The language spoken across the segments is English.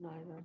Neither.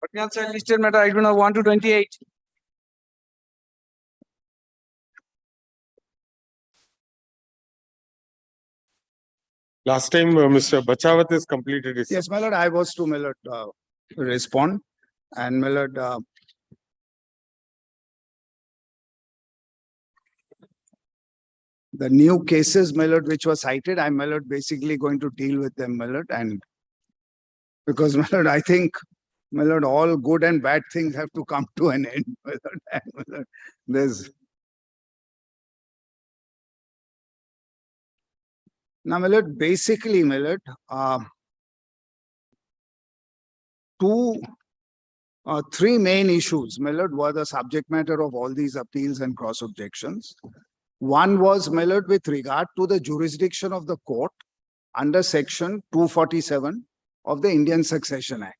But the answer listed matter I do not 1 to 28. Last time, Mr. Bachawat has completed his. Yes, my lord, I was to, my lord, respond. And my lord, the new cases, my lord, which were cited, I'm, my lord, basically going to deal with them, my lord. And because, my lord, I think, my lord, all good and bad things have to come to an end, my lord. And, my lord, there's. Now, my lord, basically, my lord, three main issues, my lord, were the subject matter of all these appeals and cross objections. One was, my lord, with regard to the jurisdiction of the court under section 247 of the Indian Succession Act.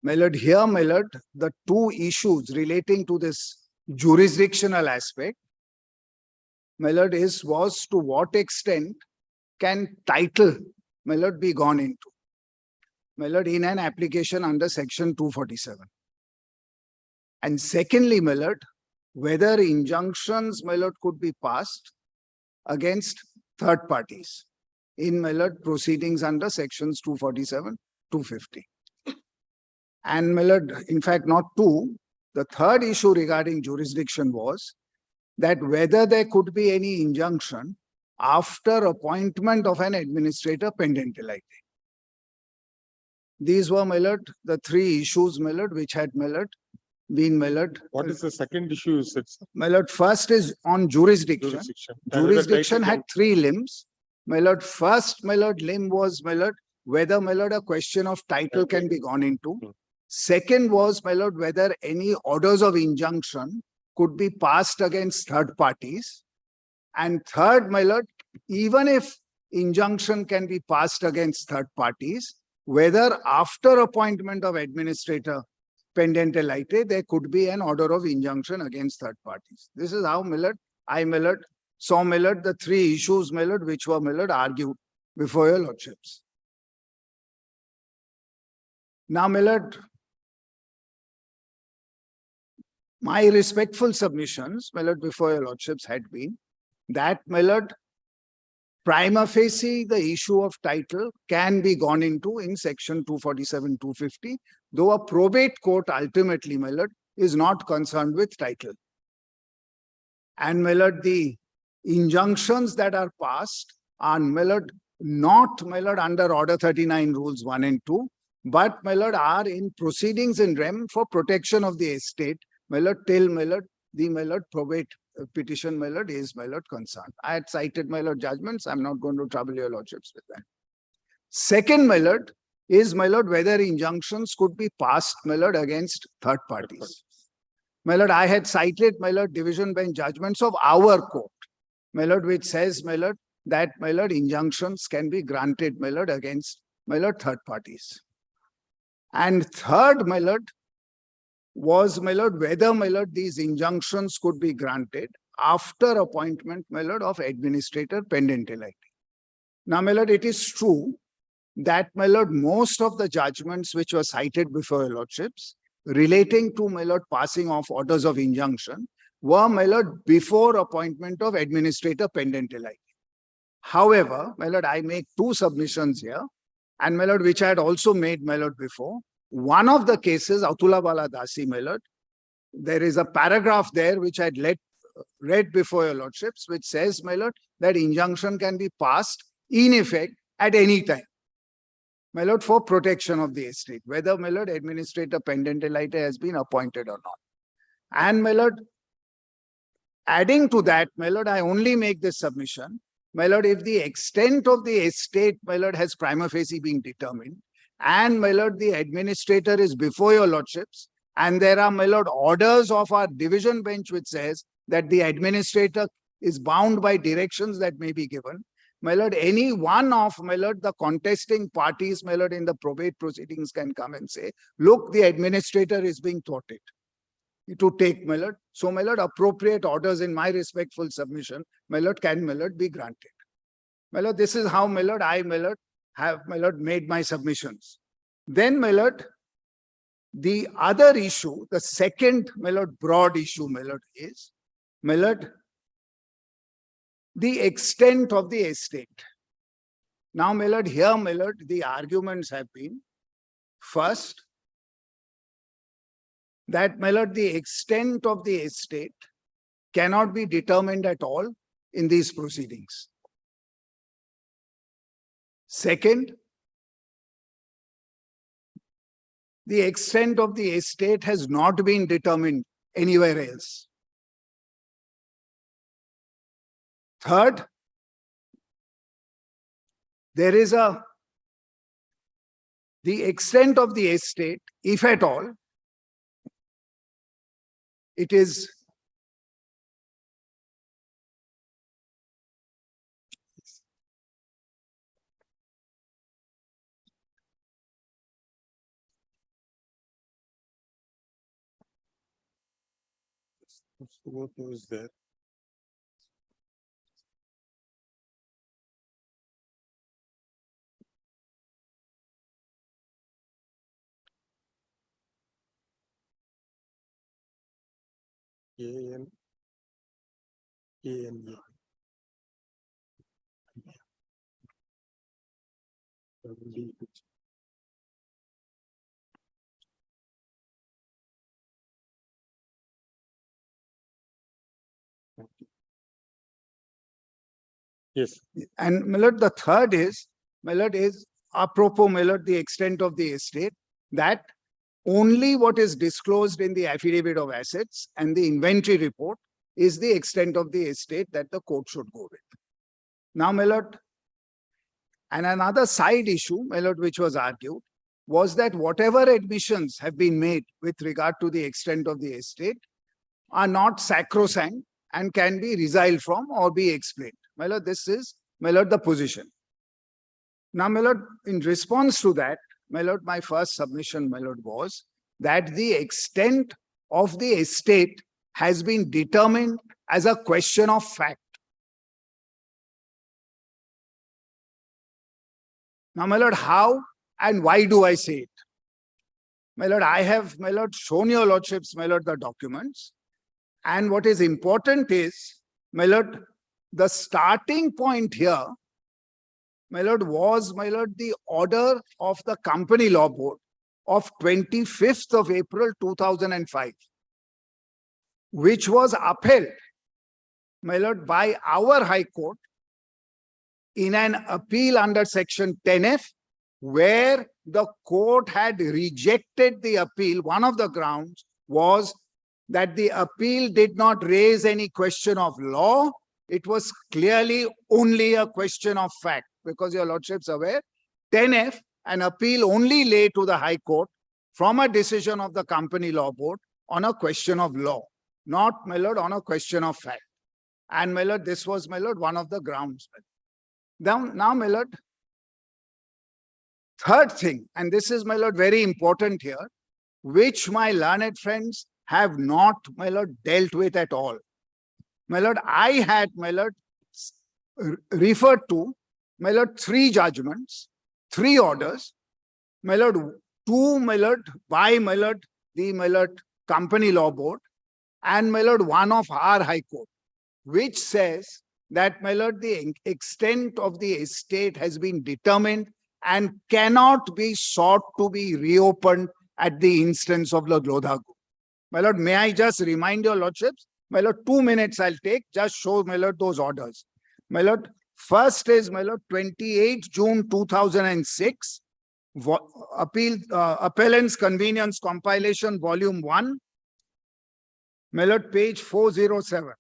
My lord, here, my lord, the two issues relating to this jurisdictional aspect, my lord, was to what extent can title, my lord, be gone into, my lord, in an application under section 247. And secondly, my lord, whether injunctions, my lord, could be passed against third parties in, my lord, proceedings under sections 247, 250. And, my lord, in fact, not two. The third issue regarding jurisdiction was that whether there could be any injunction after appointment of an administrator pendente lite. These were, my lord, the three issues, my lord, which had, my lord, been, my lord. What is the second issue you said, sir? My lord, first is on jurisdiction. Jurisdiction. Jurisdiction Title had three limbs. My lord, first, my lord, limb was, my lord, whether, my lord, a question of title can be gone into. Second was, my lord, whether any orders of injunction could be passed against third parties. And third, my lord, even if injunction can be passed against third parties, whether after appointment of administrator pendente lite, there could be an order of injunction against third parties. This is how, my lord, I, my lord, saw, my lord, the three issues, my lord, which were, my lord, argued before your lordships. Now, my lord, my respectful submissions, my lord, before your lordships had been that, my lord, prima facie, the issue of title can be gone into in section 247, 250, though a probate court ultimately, my lord, is not concerned with title. And, my lord, the injunctions that are passed are, my lord, not, my lord, under Order 39 Rules 1 and 2, but, my lord, are in proceedings in rem for protection of the estate, my lord, till, my lord, the, my lord, probate petition, my lord, is, my lord, concerned. I had cited, my lord, judgments. I'm not going to trouble your lordships with that. Second, my lord, is, my lord, whether injunctions could be passed, my lord, against third parties. My lord, I had cited, my lord, division bench judgments of our court, my lord, which says, my lord, that, my lord, injunctions can be granted, my lord, against, my lord, third parties. And third, my lord, was, my lord, whether, my lord, these injunctions could be granted after appointment, my lord, of administrator pendente lite. Now, my lord, it is true that, my lord, most of the judgments which were cited before your lordships relating to, my lord, passing of orders of injunction were, my lord, before appointment of administrator pendente lite. However, my lord, I make two submissions here, and, my lord, which I had also made, my lord, before. One of the cases, Atula Bala Dasi, my lord, there is a paragraph there which I had read before your lordships, which says, my lord, that injunction can be passed in effect at any time, my lord, for protection of the estate, whether, my lord, administrator pendente lite has been appointed or not. And, my lord, adding to that, my lord, I only make this submission, my lord, if the extent of the estate, my lord, has prima facie been determined, and, my lord, the administrator is before your lordships, and there are, my lord, orders of our division bench which says that the administrator is bound by directions that may be given, my lord, any one of, my lord, the contesting parties, my lord, in the probate proceedings can come and say, look, the administrator is being thwarted to take, my lord. So, my lord, appropriate orders in my respectful submission, my lord, can, my lord, be granted. My lord, this is how, my lord, I, my lord, have, my lord, made my submissions. Then, my lord, the other issue, the second, my lord, broad issue, my lord, is, my lord, the extent of the estate. Now, my lord, here, my lord, the arguments have been, first, that, my lord, the extent of the estate cannot be determined at all in these proceedings. Second, the extent of the estate has not been determined anywhere else. Third, there is the extent of the estate, if at all, it is What was there? AN. AN. Yes. And my lord, the third is, my lord, is apropos, my lord, the extent of the estate, that only what is disclosed in the affidavit of assets and the inventory report is the extent of the estate that the court should go with. Now, my lord, and another side issue, my lord, which was argued, was that whatever admissions have been made with regard to the extent of the estate are not sacrosanct and can be resiled from or be explained. My lord, this is, my lord, the position. Now, my lord, in response to that, my lord, my first submission, my lord, was that the extent of the estate has been determined as a question of fact. Now, my lord, how and why do I say it? My lord, I have, my lord, shown your lordships, my lord, the documents. And what is important is, my lord, the starting point here, my lord, was, my lord, the order of the Company Law Board of 25th of April 2005, which was upheld, my lord, by our High Court in an appeal under Section 10F, where the court had rejected the appeal. One of the grounds was that the appeal did not raise any question of law. It was clearly only a question of fact, because your lordships are aware, 10F, an appeal only lay to the High Court from a decision of the Company Law Board on a question of law, not, my lord, on a question of fact. And, my lord, this was, my lord, one of the grounds. Now, my lord, third thing, and this is, my lord, very important here, which my learned friends have not, my lord, dealt with at all. My lord, I had, my lord, referred to, my lord, 3 judgments, 3 orders, my lord, 2, my lord, by, my lord, the, my lord, Company Law Board, and, my lord, 1 of our High Court, which says that, my lord, the extent of the estate has been determined and cannot be sought to be reopened at the instance of the Lodha Group. My lord, may I just remind your lordships? My lord, 2 minutes I'll take, just show, my lord, those orders. My lord, first is, my lord, 28 June 2006, Appellant's Convenience Compilation, Volume 1, my lord, page 407.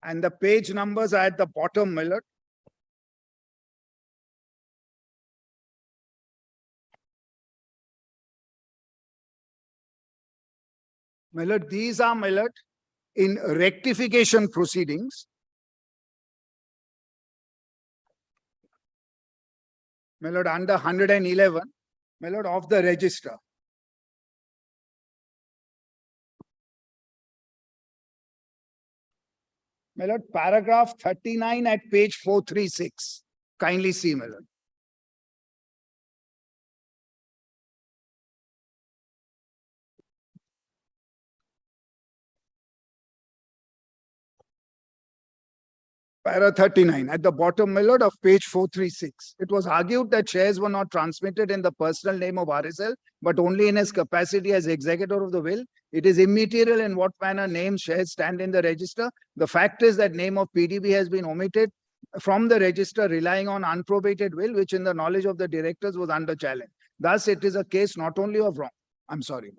And the page numbers are at the bottom, my lord. My lord, these are, my lord, in rectification proceedings. My lord, under 111, my lord, of the register. My lord, paragraph 39 at page 436. Kindly see, my lord. Para 39, at the bottom, my lord, of page 436. It was argued that shares were not transmitted in the personal name of RSL, but only in his capacity as executor of the will. It is immaterial in what manner named shares stand in the register. The fact is that name of PDB has been omitted from the register, relying on unprobated will, which in the knowledge of the directors was under challenge. Thus, it is a case not only of wrong. I'm sorry,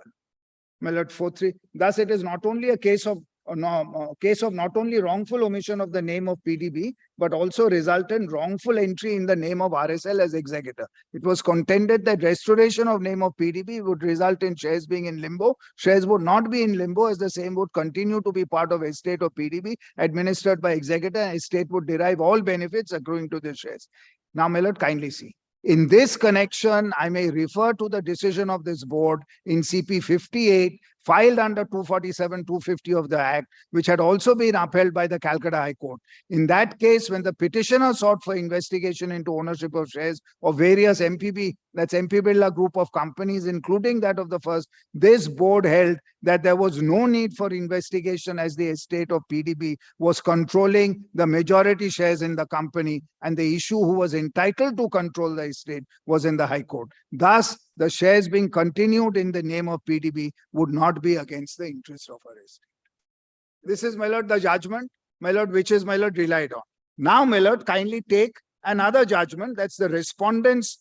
my lord, 43. Thus, it is not only a case of not only wrongful omission of the name of PDB, but also resultant wrongful entry in the name of RSL as executor. It was contended that restoration of name of PDB would result in shares being in limbo. Shares would not be in limbo, as the same would continue to be part of estate of PDB administered by executor, and estate would derive all benefits accruing to the shares. Now, my lord, kindly see. In this connection, I may refer to the decision of this board in CP 58, filed under 247, 250 of the Act, which had also been upheld by the Calcutta High Court. In that case, when the petitioner sought for investigation into ownership of shares of various MPB, that's MP Birla group of companies, including that of the first, this board held that there was no need for investigation, as the estate of PDB was controlling the majority shares in the company, and the issue who was entitled to control the estate was in the High Court. Thus, the shares being continued in the name of PDB would not be against the interest of our estate. This is, my lord, the judgment, my lord, which is, my lord, relied on. Now, my lord, kindly take another judgment. That's the respondent's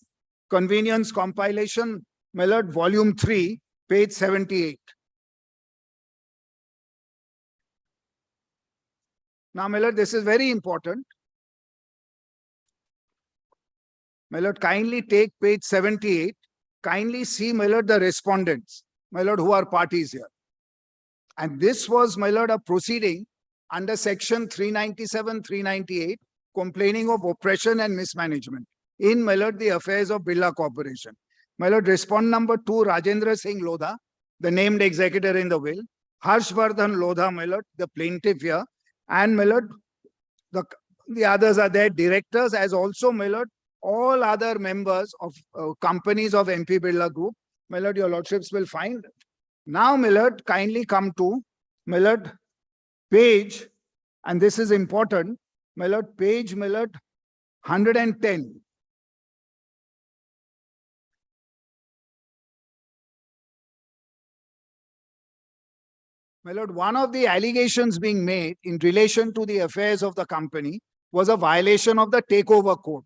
convenience compilation, my lord, volume 3, page 78. Now, my lord, this is very important. My lord, kindly take page 78. Kindly see, my lord, the respondents, my lord, who are parties here. And this was, my lord, a proceeding under section 397, 398, complaining of oppression and mismanagement in, my lord, the affairs of Birla Corporation. My lord, respondent number 2, Rajendra Singh Lodha, the named executor in the will, Harshvardhan Lodha, my lord, the plaintiff here, and, my lord, the others are their directors, as also, my lord, all other members of companies of MP Birla Group. My lord, your lordships will find. Now, my lord, kindly come to, my lord, page, and this is important, my lord, page, my lord, 110. My lord, one of the allegations being made in relation to the affairs of the company was a violation of the takeover code.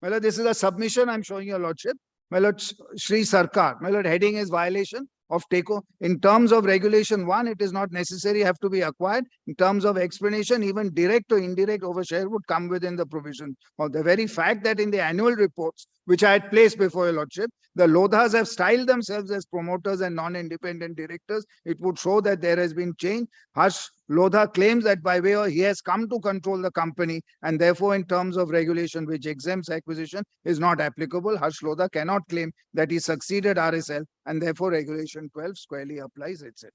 My lord, this is a submission I'm showing your lordship. My lord, Shri Sarkar, my lord, heading is violation of takeover. In terms of regulation 1, it is not necessary, have to be acquired. In terms of explanation, even direct or indirect overshare would come within the provision. Or the very fact that in the annual reports, which I had placed before your lordship, the Lodhas have styled themselves as promoters and non-independent directors, it would show that there has been change. Harsh Lodha claims that by way of he has come to control the company, and therefore in terms of regulation which exempts acquisition is not applicable. Harsh Lodha cannot claim that he succeeded RSL, and therefore regulation 12 squarely applies, etc.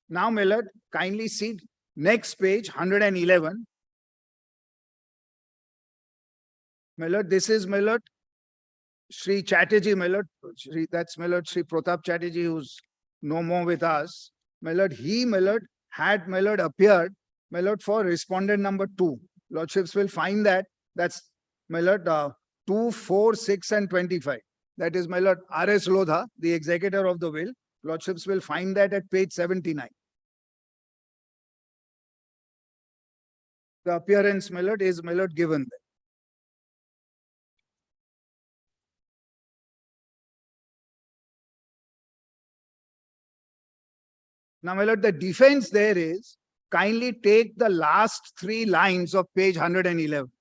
Now, my lord, kindly see next page, 111. My lord, this is, my lord, Shri Chatterjee, my lord, that's, my lord, Shri Pratap Chatterjee, who's no more with us. My lord, he, my lord, had, my lord, appeared, my lord, for respondent number 2. Lordships will find that. That's, my lord, 2, 4, 6, and 25. That is, my lord, R.S. Lodha, the executor of the will. Lordships will find that at page 79. The appearance, my lord, is, my lord, given there. Now, my lord, the defense there is, kindly take the last 3 lines of page 111.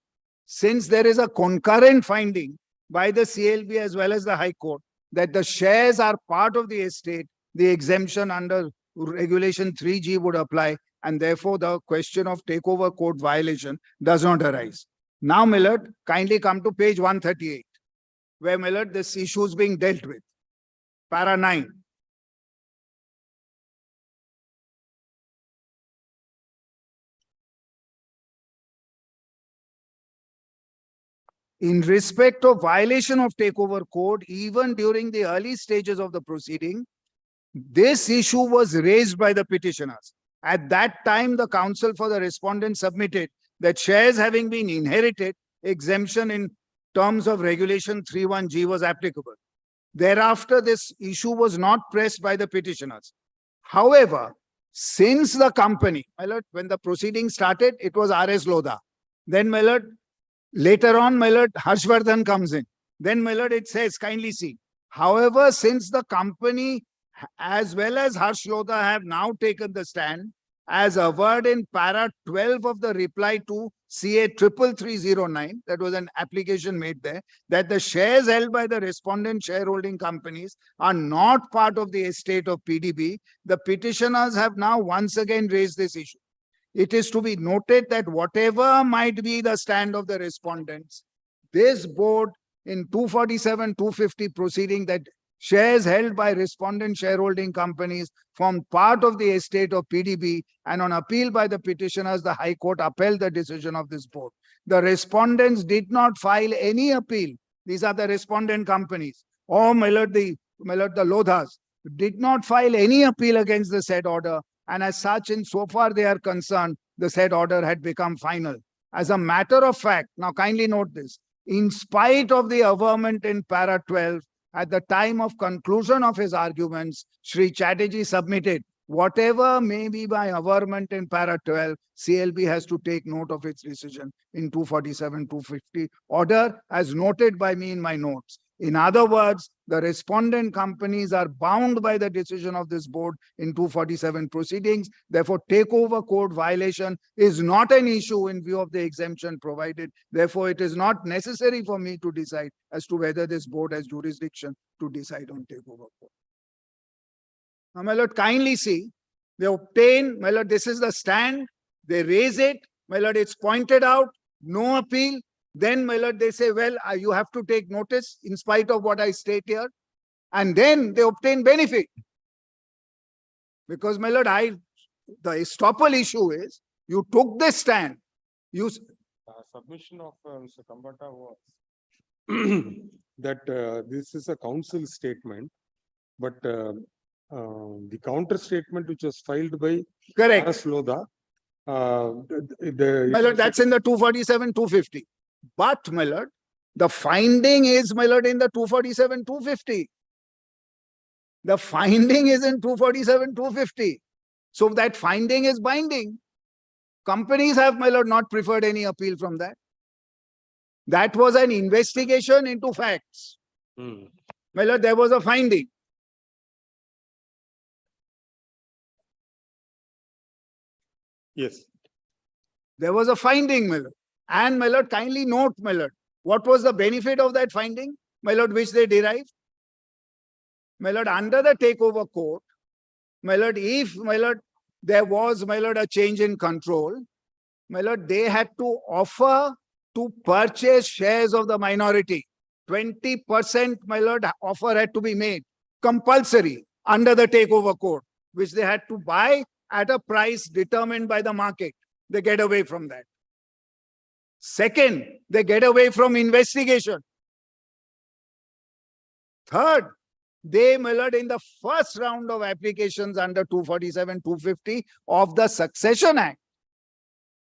Since there is a concurrent finding by the CLB as well as the High Court that the shares are part of the estate, the exemption under regulation 3G would apply, and therefore the question of takeover code violation does not arise. Now, my lord, kindly come to page 138, where, my lord, this issue is being dealt with. Para 9. In respect of violation of takeover code, even during the early stages of the proceeding, this issue was raised by the petitioners. At that time, the counsel for the respondent submitted that shares having been inherited, exemption in terms of regulation 31G was applicable. Thereafter, this issue was not pressed by the petitioners. However, since the company, my lord, when the proceeding started, it was R.S. Lodha. Then, my lord, later on, my lord, Harshvardhan comes in. Then, my lord, it says, kindly see. However, since the company as well as Harsh Lodha have now taken the stand, as averred in para 12 of the reply to CA 33309, that was an application made there, that the shares held by the respondent shareholding companies are not part of the estate of PDB, the petitioners have now once again raised this issue. It is to be noted that whatever might be the stand of the respondents, this board in 247, 250 proceeding that shares held by respondent shareholding companies form part of the estate of PDB, and on appeal by the petitioners, the High Court upheld the decision of this board. The respondents did not file any appeal. These are the respondent companies. Or, my lord, the Lodhas did not file any appeal against the said order, and as such, in so far they are concerned, the said order had become final. As a matter of fact, now kindly note this, in spite of the averment in para 12, at the time of conclusion of his arguments, Shri Chatterjee submitted whatever may be by averment in para 12, CLB has to take note of its decision in 247, 250 order as noted by me in my notes. In other words, the respondent companies are bound by the decision of this board in 247 proceedings. Therefore, takeover code violation is not an issue in view of the exemption provided. Therefore, it is not necessary for me to decide as to whether this board has jurisdiction to decide on takeover code. Now, my lord, kindly see, they obtain, my lord, this is the stand, they raise it, my lord, it's pointed out, no appeal. Then, my lord, they say, well, you have to take notice in spite of what I state here. And then they obtain benefit. Because, my lord, the estoppel issue is, you took this stand. You Submission of Mr. Kambata was that this is a council statement, but the counter statement which was filed by correct. RS Lodha, My lord, that's in the 247, 250. But, my lord, the finding is, my lord, in the 247, 250. The finding is in 247, 250. So that finding is binding. Companies have, my lord, not preferred any appeal from that. That was an investigation into facts. My lord, there was a finding. Yes. There was a finding, my lord. And, my lord, kindly note, my lord, what was the benefit of that finding, my lord, which they derived? My lord, under the takeover code, my lord, if, my lord, there was, my lord, a change in control, my lord, they had to offer to purchase shares of the minority. 20%, my lord, offer had to be made, compulsory, under the takeover code, which they had to buy at a price determined by the market. They get away from that. Second, they get away from investigation. Third, they, my lord, in the first round of applications under 247, 250 of the Succession Act,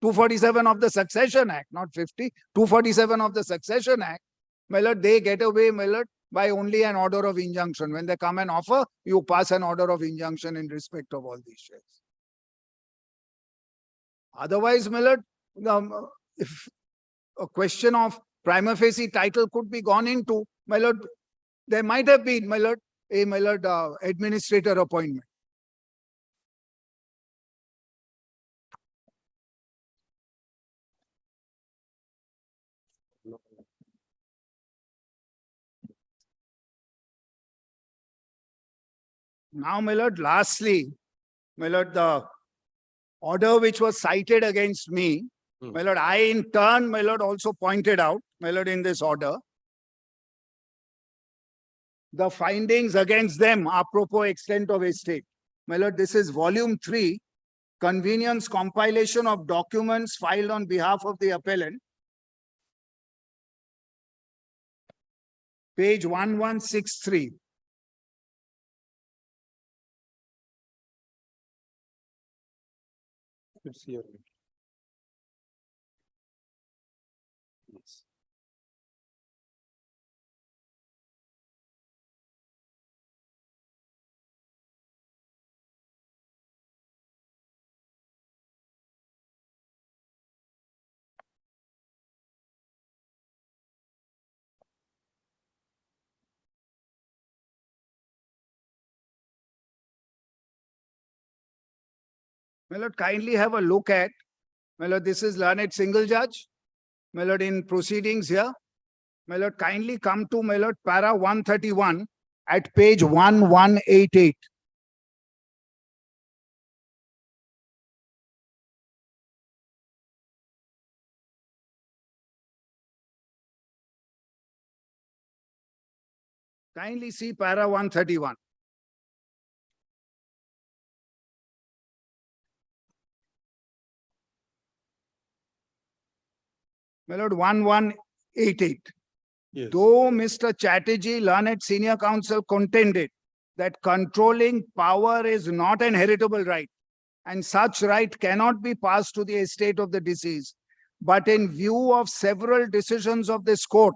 247 of the Succession Act, not 50, 247 of the Succession Act, my lord, they get away, my lord, by only an order of injunction. When they come and offer, you pass an order of injunction in respect of all these shares. Otherwise, my lord, if a question of prima facie title could be gone into, my lord, there might have been, my lord, a administrator appointment. Now, my lord, lastly, my lord, the order which was cited against me, my lord, I in turn, my lord, also pointed out, my lord, in this order, the findings against them apropos extent of estate. My lord, this is volume 3, convenience compilation of documents filed on behalf of the appellant. Page 1163. It's here. Yes. My lord, kindly have a look at, my lord, this is learned single judge, my lord, in proceedings here. My lord, kindly come to, my lord, para 131 at page 1188. Kindly see para 131. My lord, 1188. Yes. Though Mr. Chatterjee, learned senior counsel, contended that controlling power is not an heritable right, and such right cannot be passed to the estate of the deceased, but in view of several decisions of this court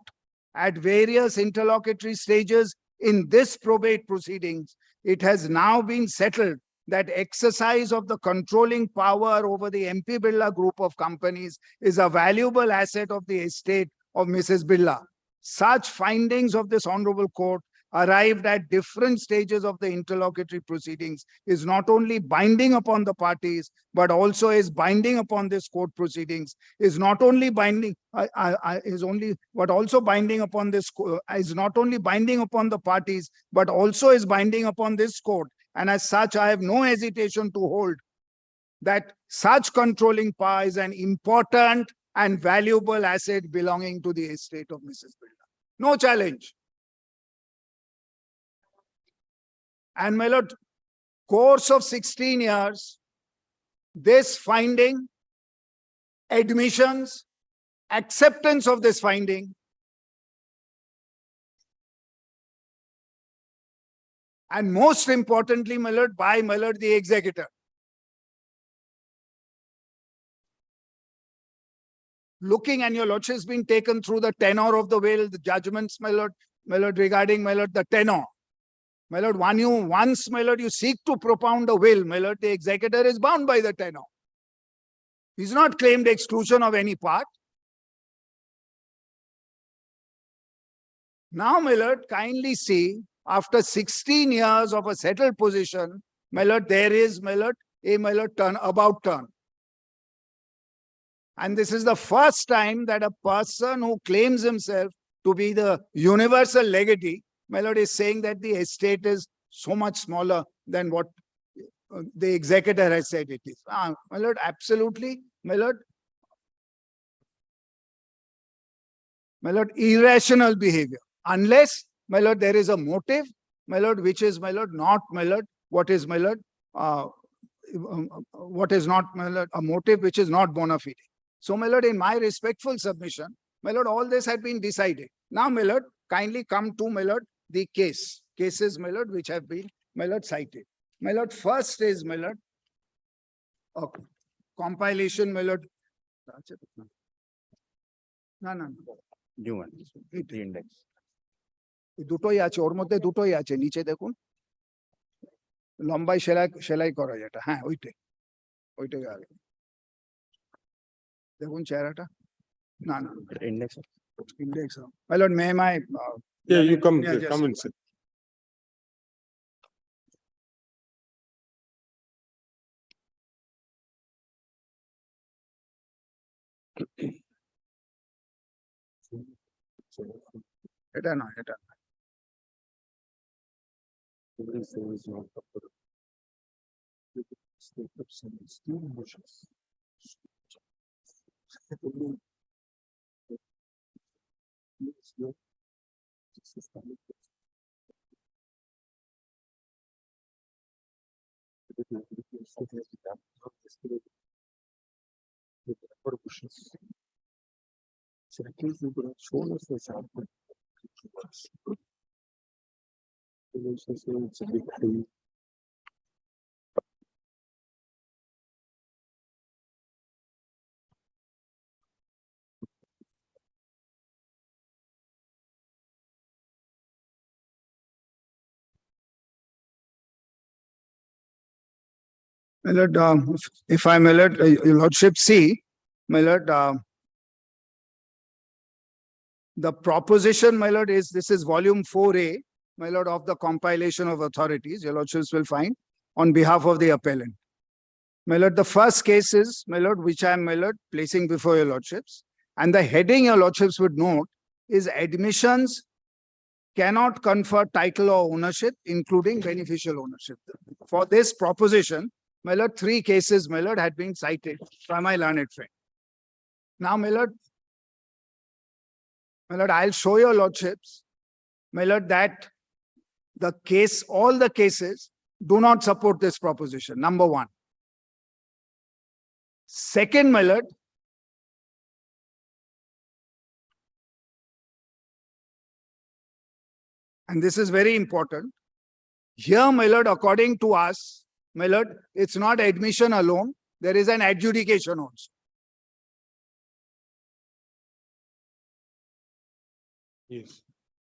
at various interlocutory stages in this probate proceedings, it has now been settled that exercise of the controlling power over the MP Birla group of companies is a valuable asset of the estate of Mrs. Birla. Such findings of this Honorable Court, arrived at different stages of the interlocutory proceedings, is not only binding upon the parties, but also is binding upon this court proceedings, is not only binding, but also binding upon this, is not only binding upon the parties, but also is binding upon this court. And as such, I have no hesitation to hold that such controlling power is an important and valuable asset belonging to the estate of Mrs. Birla. No challenge. And my lord, course of 16 years, this finding, admissions, acceptance of this finding, and most importantly, my lord, by my lord, the executor. Looking, and your lordship has been taken through the tenor of the will, the judgments, my lord, regarding, my lord, the tenor. My lord, once, my lord, you seek to propound a will, my lord, the executor is bound by the tenor. He's not claimed exclusion of any part. Now, my lord, kindly see, after 16 years of a settled position, my lord, there is, my lord, a turn, about turn. And this is the first time that a person who claims himself to be the universal legatee, my lord, is saying that the estate is so much smaller than what the executor has said it is. My lord, absolutely, my lord, irrational behavior. Unless, my lord, there is a motive, my lord, which is, my lord, not, my lord, what is, my lord, what is not, my lord, a motive which is not bona fide. So, my lord, in my respectful submission, my lord, all this had been decided. Now, my lord, kindly come to, my lord, the cases, my lord, which have been, my lord, cited. My lord, first is, my lord, compilation, my lord. No. New one, the index. দুটোই আছে, ওর মধ্যে দুটোই আছে, নিচে দেখুন, লম্বাই সেলাই করা যেটা, হ্যাঁ ওইটাই আগে দেখুন চেহারাটা, না Index. My lord, may I Yeah, you come, Yeah, come just- and sit. এটা নয়, এটা So at least you could have shown us the sample. It's a big thing. My lord, if I, my lord, your lordship see, my lord, the proposition, my lord, is, this is volume 4A, my lord, of the compilation of authorities, your lordships will find, on behalf of the appellant. My lord, the first case is, my lord, which I am, my lord, placing before your lordships, and the heading your lordships would note is admissions cannot confer title or ownership, including beneficial ownership. For this proposition, my lord, 3 cases, my lord, had been cited by my learned friend. Now, my lord, I'll show your lordships, my lord, that the case, all the cases do not support this proposition, number 1. Second, my lord, and this is very important, here, my lord, according to us, my lord, it's not admission alone, there is an adjudication also. Yes.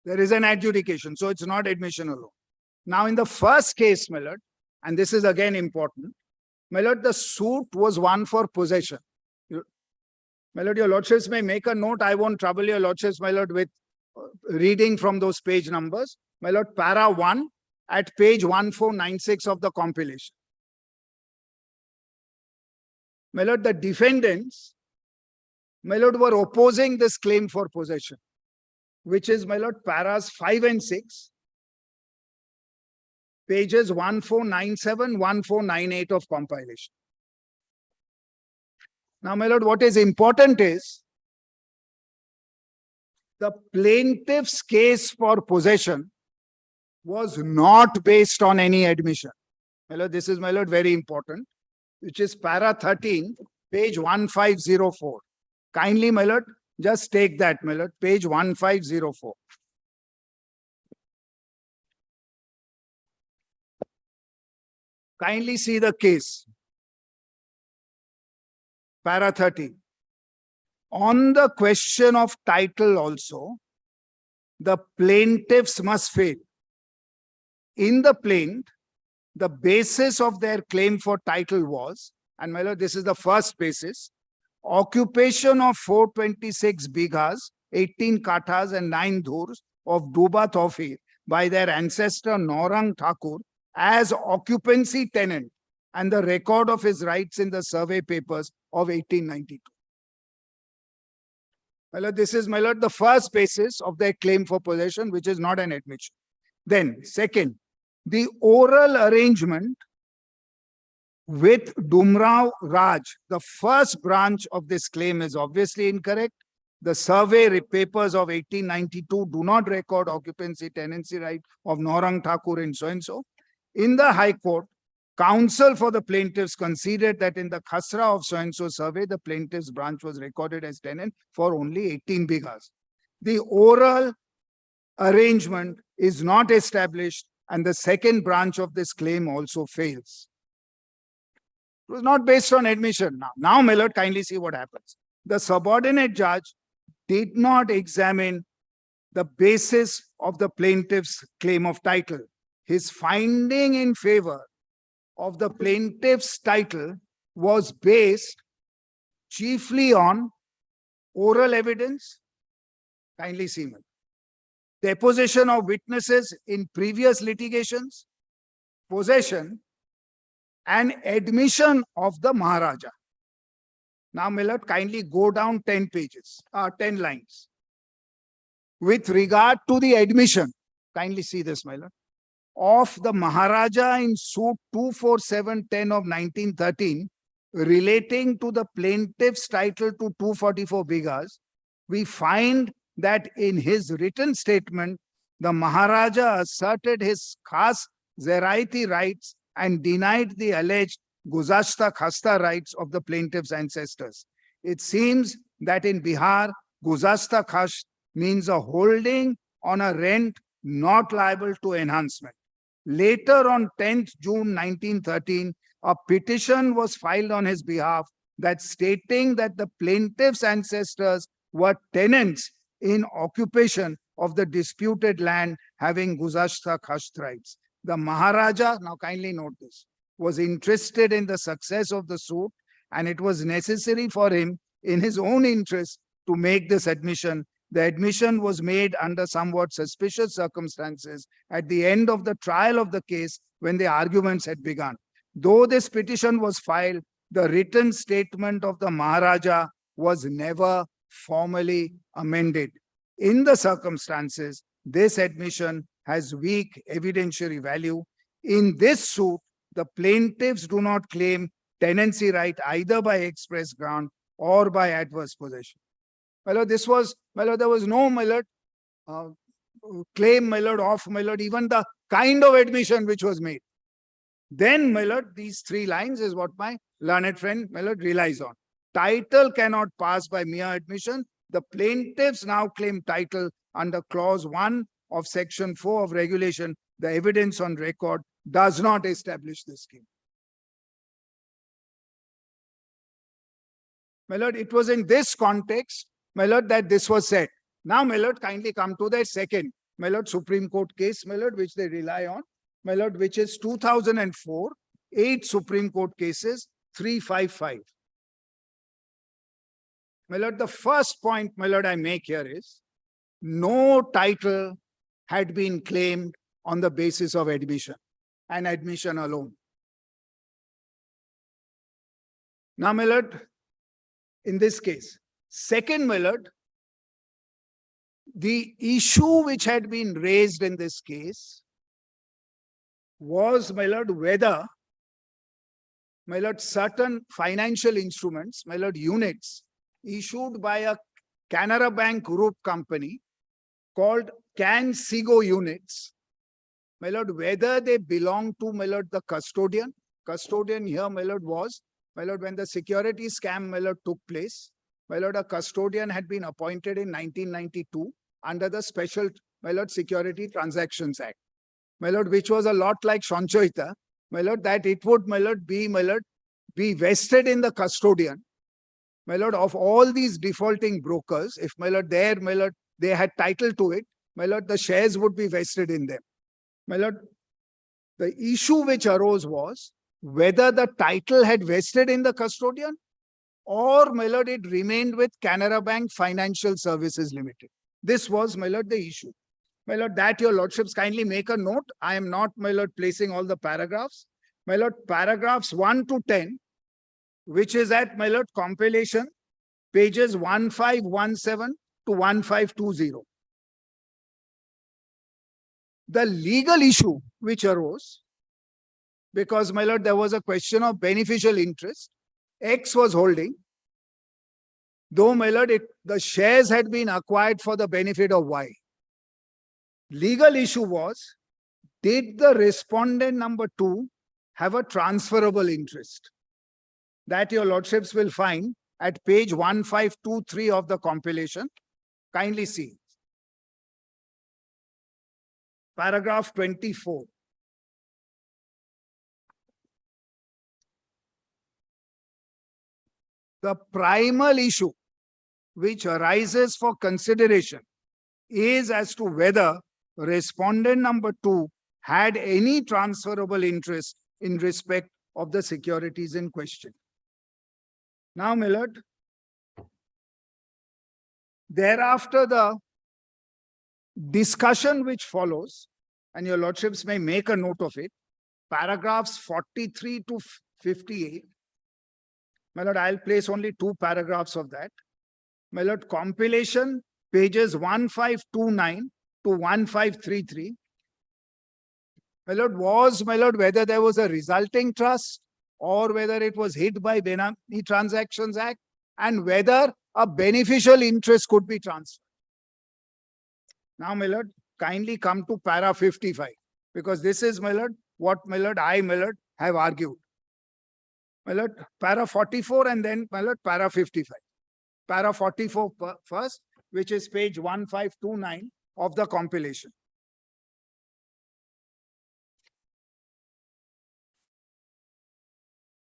There is an adjudication, so it's not admission alone. Now, in the first case, my lord, and this is again important. My lord, the suit was one for possession. My lord, your lordships may make a note. I won't trouble your lordships, my lord, with reading from those page numbers. My lord, para 1 at page 1496 of the compilation. My lord, the defendants, my lord, were opposing this claim for possession, which is, my lord, paras 5 and 6, pages 1497, 1498 of compilation. Now, my lord, what is important is the plaintiff's case for possession was not based on any admission. My lord, this is, my lord, very important, which is para 13, page 1504. Kindly, my lord, just take that, my lord, page 1504. Kindly see the case. Para 13. On the question of title also, the plaintiffs must fail. In the plaint, the basis of their claim for title was, and my lord, this is the first basis, occupation of 426 bighas, 18 kathas and 9 dhurs of Duba Tawfir by their ancestor Naurang Thakur as occupancy tenant and the record of his rights in the survey papers of 1892. My lord, this is, my lord, the first basis of their claim for possession, which is not an admission. Then, second, the oral arrangement with Dumrao Raj, the first branch of this claim, is obviously incorrect. The survey papers of 1892 do not record occupancy tenancy right of Naurang Thakur in so-and-so. In the High Court, counsel for the plaintiffs conceded that in the Khasra of so-and-so survey, the plaintiff's branch was recorded as tenant for only 18 bighas. The oral arrangement is not established, and the second branch of this claim also fails. It was not based on admission. Now, my lord, kindly see what happens. The subordinate judge did not examine the basis of the plaintiff's claim of title. His finding in favor of the plaintiff's title was based chiefly on oral evidence. Kindly see, me. Deposition of witnesses in previous litigations, possession, and admission of the Maharaja. Now, my lord, kindly go down 10 pages, 10 lines. With regard to the admission, kindly see this, my lord, of the Maharaja in suit 24710 of 1913 relating to the plaintiff's title to 244 bighas, we find that in his written statement, the Maharaja asserted his khas zeraiti rights and denied the alleged Guzashta Khasta rights of the plaintiff's ancestors. It seems that in Bihar, Guzashta Khast means a holding on a rent not liable to enhancement. Later, on 10th June 1913, a petition was filed on his behalf that stating that the plaintiff's ancestors were tenants in occupation of the disputed land having Guzashta Khast rights. The Maharaja, now kindly note this, was interested in the success of the suit, and it was necessary for him in his own interest to make this admission. The admission was made under somewhat suspicious circumstances at the end of the trial of the case when the arguments had begun. Though this petition was filed, the written statement of the Maharaja was never formally amended. In the circumstances, this admission has weak evidentiary value. In this suit, the plaintiffs do not claim tenancy right either by express grant or by adverse possession. My lord, this was, my lord, there was no, my lord, claim, my lord, of, my lord, even the kind of admission which was made. Then, my lord, these 3 lines is what my learned friend, my lord, relies on. Title cannot pass by mere admission. The plaintiffs now claim title under clause 1 of section 4 of regulation. The evidence on record does not establish this scheme. My lord, it was in this context, my lord, that this was said. Now, my lord, kindly come to the second, my lord, Supreme Court case, my lord, which they rely on. my lord, which is 2004, 8 Supreme Court cases, 355. My lord, the first point, my lord, I make here is no title had been claimed on the basis of admission and admission alone. Now, my lord, in this case, second, my lord, the issue which had been raised in this case was, my lord, whether, my lord, certain financial instruments, my lord, units issued by a Canara Bank group company called CanSigo units, my lord, whether they belong to, my lord, the custodian. Custodian here, my lord, was, my lord, when the security scam, my lord, took place, my lord, a custodian had been appointed in 1992 under the Special, my lord, Security Transactions Act, my lord, which was a lot like Sanchoita, my lord, that it would, my lord, be vested in the custodian, my lord, of all these defaulting brokers. If, my lord, they had title to it, my lord, the shares would be vested in them. My lord, the issue which arose was whether the title had vested in the custodian or, my lord, it remained with Canara Bank Financial Services Limited. This was, my lord, the issue. My lord, that your lordships kindly make a note. I am not, my lord, placing all the paragraphs. My lord, paragraphs 1 to 10, which is at, my lord, compilation, pages 1517 to 1520. The legal issue which arose, because, my lord, there was a question of beneficial interest. X was holding, though, my lord, the shares had been acquired for the benefit of Y. Legal issue was, did the respondent number 2 have a transferable interest? That your lordships will find at page 1523 of the compilation. Kindly see. Paragraph 24. The primal issue which arises for consideration is as to whether respondent number 2 had any transferable interest in respect of the securities in question. Now, my lord, thereafter the discussion which follows, and your lordships may make a note of it, paragraphs 43 to 58. My lord, I'll place only 2 paragraphs of that. My lord, compilation, pages 1529 to 1533. My lord, was, my lord, whether there was a resulting trust or whether it was hid by Benami Transactions Act, and whether a beneficial interest could be transferred. Now, my lord, kindly come to para 55, because this is, my lord, what, my lord, I, my lord, have argued. My lord, para 44 and then, my lord, para 55. Para 44 first, which is page 1529 of the compilation.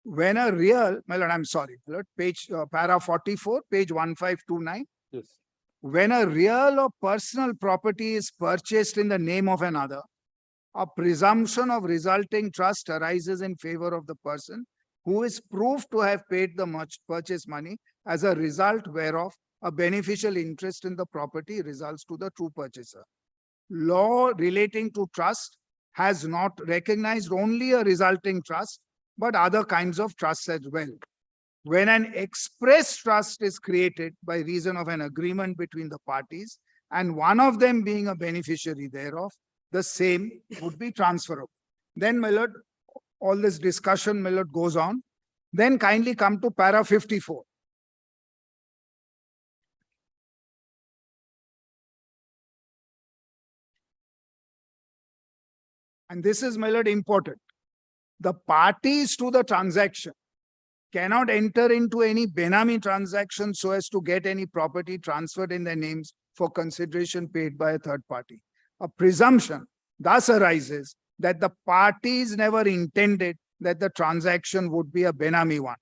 When a real, my lord, I'm sorry, my lord, page, para 44, page 1529. Yes. When a real or personal property is purchased in the name of another, a presumption of resulting trust arises in favor of the person who is proved to have paid the purchase money, as a result whereof a beneficial interest in the property results to the true purchaser. Law relating to trust has not recognized only a resulting trust, but other kinds of trusts as well. When an express trust is created by reason of an agreement between the parties, and one of them being a beneficiary thereof, the same would be transferable. Then, my lord, all this discussion, my lord, goes on. Then kindly come to para 54. And this is, my lord, important. The parties to the transaction cannot enter into any Benami transaction so as to get any property transferred in their names for consideration paid by a third party. A presumption thus arises that the parties never intended that the transaction would be a Benami one.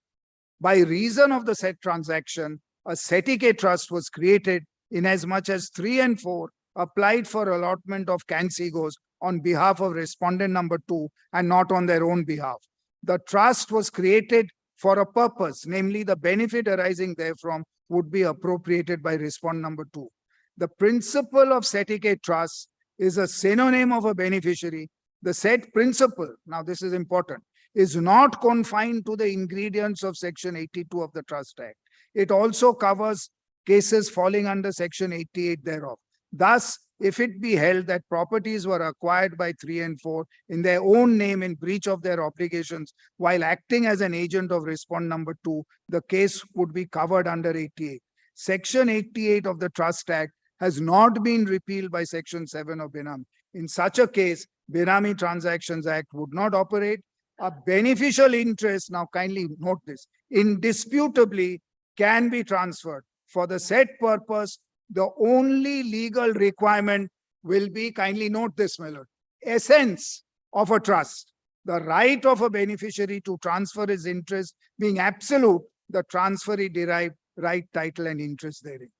By reason of the said transaction, a Setike trust was created, inasmuch as 3 and 4 applied for allotment of CanSigos on behalf of respondent number 2 and not on their own behalf. The trust was created for a purpose, namely the benefit arising therefrom would be appropriated by respondent number 2. The principle of setting a trust is a synonym of a beneficiary. The said principle, now this is important, is not confined to the ingredients of Section 82 of the Trust Act. It also covers cases falling under Section 88 thereof. Thus, if it be held that properties were acquired by 3 and 4 in their own name in breach of their obligations while acting as an agent of respondent number 2, the case would be covered under 88. Section 88 of the Trust Act has not been repealed by Section 7 of Benami. In such a case, Benami Transactions Act would not operate. A beneficial interest, now kindly note this, indisputably can be transferred. For the said purpose, the only legal requirement will be, kindly note this, my lord, essence of a trust. The right of a beneficiary to transfer his interest being absolute, the transferee derived right, title, and interest therein.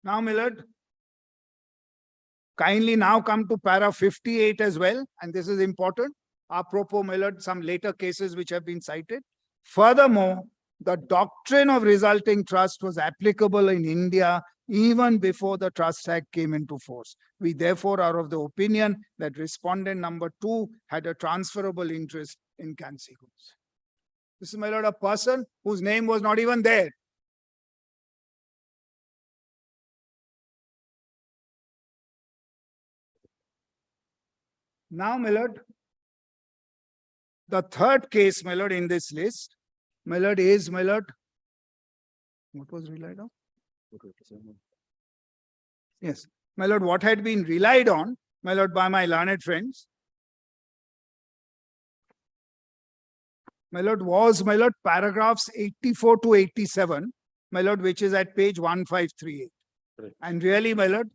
Now, my lord, kindly now come to para 58 as well, and this is important. Apropos, my lord, some later cases which have been cited. Furthermore, the doctrine of resulting trust was applicable in India even before the Trust Act came into force. We therefore are of the opinion that respondent number 2 had a transferable interest in consequence. This is, my lord, a person whose name was not even there. Now, my lord, the third case, my lord, in this list, my lord, is, my lord, what was relied on? Yes, my lord, what had been relied on, my lord, by my learned friends, my lord, was, my lord, paragraphs 84 to 87, my lord, which is at page 1538. Right. And really, my lord,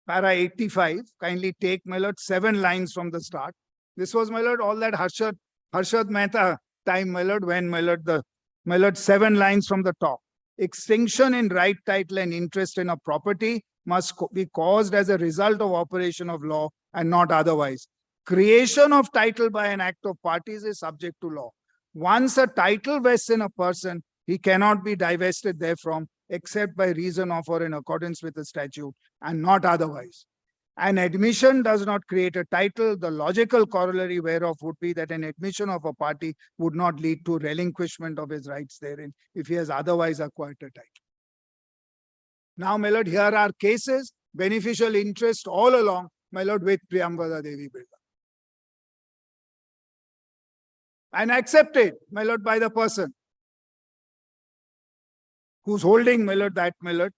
para 85, kindly take, my lord, 7 lines from the start. This was, my lord, all that Harshad Mehta time, my lord, when, my lord, 7 lines from the top. Extinction in right, title, and interest in a property must be caused as a result of operation of law and not otherwise. Creation of title by an act of parties is subject to law. Once a title vests in a person, he cannot be divested therefrom except by reason of or in accordance with the statute and not otherwise. An admission does not create a title. The logical corollary whereof would be that an admission of a party would not lead to relinquishment of his rights therein if he has otherwise acquired a title. Now, my lord, here are cases, beneficial interest all along, my lord, with Priyambada Devi Birla. And accepted, my lord, by the person who's holding, my lord, that, my lord,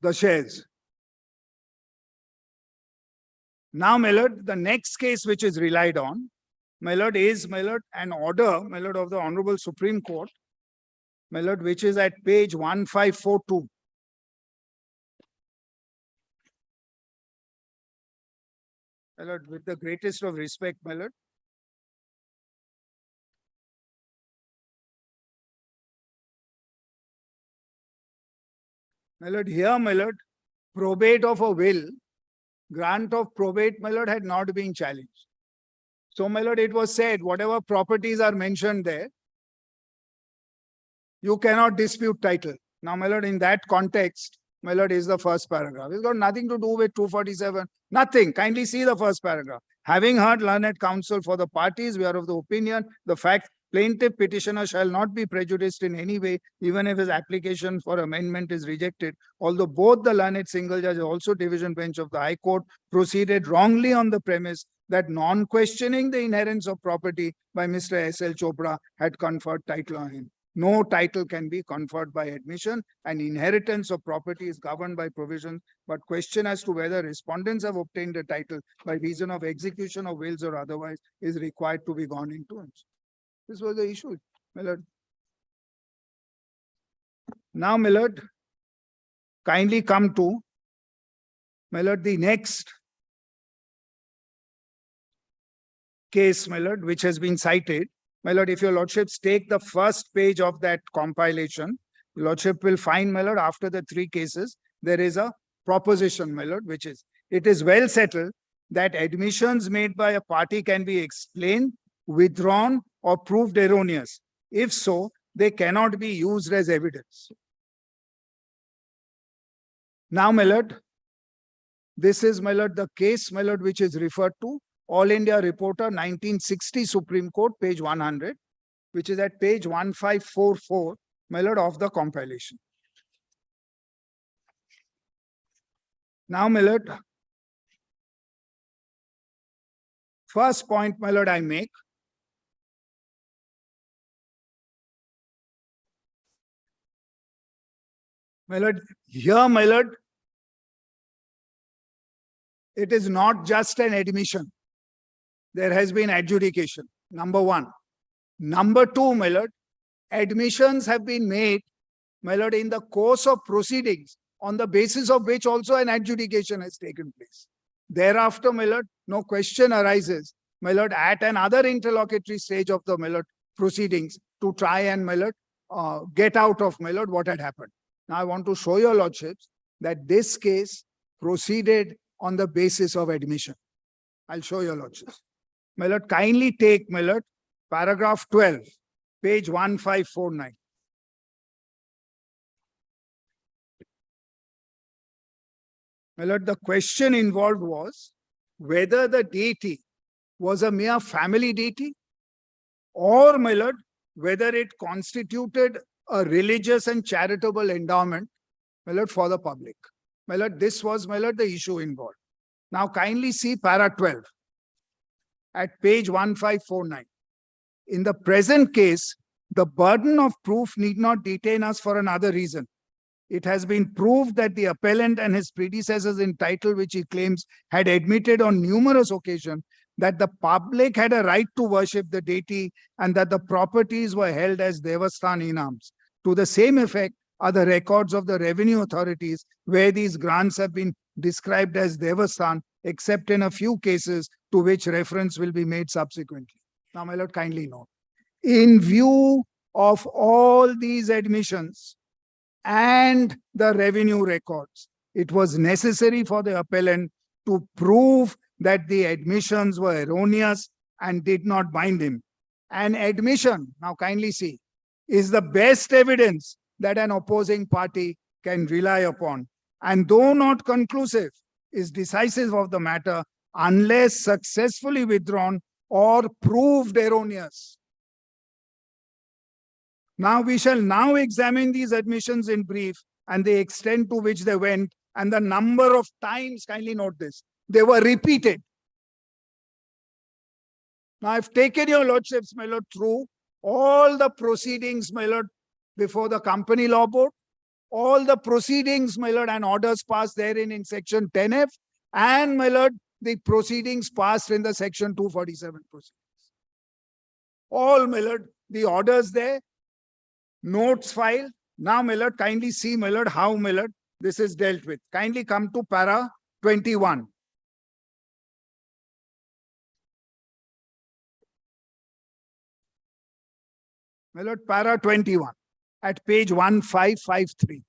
the shares. Now, my lord, the next case which is relied on, my lord, is, my lord, an order, my lord, of the Honorable Supreme Court, my lord, which is at page 1542. My lord, with the greatest of respect, my lord. My lord, here, my lord, probate of a will, grant of probate, my lord, had not been challenged. So, my lord, it was said, whatever properties are mentioned there, you cannot dispute title. Now, my lord, in that context, my lord, is the first paragraph. It's got nothing to do with 247. Nothing. Kindly see the first paragraph. Having heard learned counsel for the parties, we are of the opinion, the fact plaintiff petitioner shall not be prejudiced in any way, even if his application for amendment is rejected. Although both the learned single judge, also division bench of the High Court, proceeded wrongly on the premise that non-questioning the inherence of property by Mr. S.L. Chopra had conferred title on him. No title can be conferred by admission, and inheritance of property is governed by provisions, but question as to whether respondents have obtained a title by reason of execution of wills or otherwise is required to be gone into. This was the issue, my lord. Now, my lord, kindly come to, my lord, the next case, my lord, which has been cited, My lord, if your lordships take the first page of that compilation, your lordship will find, my lord, after the three cases, there is a proposition, my lord, which is, it is well settled that admissions made by a party can be explained, withdrawn, or proved erroneous. If so, they cannot be used as evidence. Now, my lord, this is, my lord, the case, my lord, which is referred to, All India Reporter 1960 Supreme Court, page 100, which is at page 1544, my lord, of the compilation. Now, my lord, first point, my lord, I make, my lord, here, my lord, it is not just an admission. There has been adjudication, number one. Number two, my lord, admissions have been made, my lord, in the course of proceedings, on the basis of which also an adjudication has taken place. Thereafter, my lord, no question arises, my lord, at another interlocutory stage of the, my lord, proceedings to try and, my lord, get out of, my lord, what had happened. Now, I want to show your lordships that this case proceeded on the basis of admission. I'll show your lordships. My lord, kindly take, my lord, paragraph 12, page 1549. My lord, the question involved was whether the deity was a mere family deity, or, my lord, whether it constituted a religious and charitable endowment, my lord, for the public. My lord, this was, my lord, the issue involved. Now, kindly see para 12 at page 1549. In the present case, the burden of proof need not detain us for another reason. It has been proved that the appellant and his predecessors in title, which he claims, had admitted on numerous occasions that the public had a right to worship the deity and that the properties were held as Devasthan inams. To the same effect are the records of the revenue authorities where these grants have been described as Devasthan, except in a few cases to which reference will be made subsequently. Now, my lord, kindly note, in view of all these admissions and the revenue records, it was necessary for the appellant to prove that the admissions were erroneous and did not bind him. An admission, now kindly see, is the best evidence that an opposing party can rely upon, and though not conclusive, is decisive of the matter unless successfully withdrawn or proved erroneous. Now we shall now examine these admissions in brief and the extent to which they went and the number of times, kindly note this, they were repeated. Now I've taken your lordships, my lord, through all the proceedings, my lord, before the Company Law Board, all the proceedings, my lord, and orders passed therein in section 10F, and, my lord, the proceedings passed in the section 247 proceedings. All, my lord, the orders there, notes file. Now, my lord, kindly see, my lord, how, my lord, this is dealt with. Kindly come to para 21. My lord, para 21 at page 1553.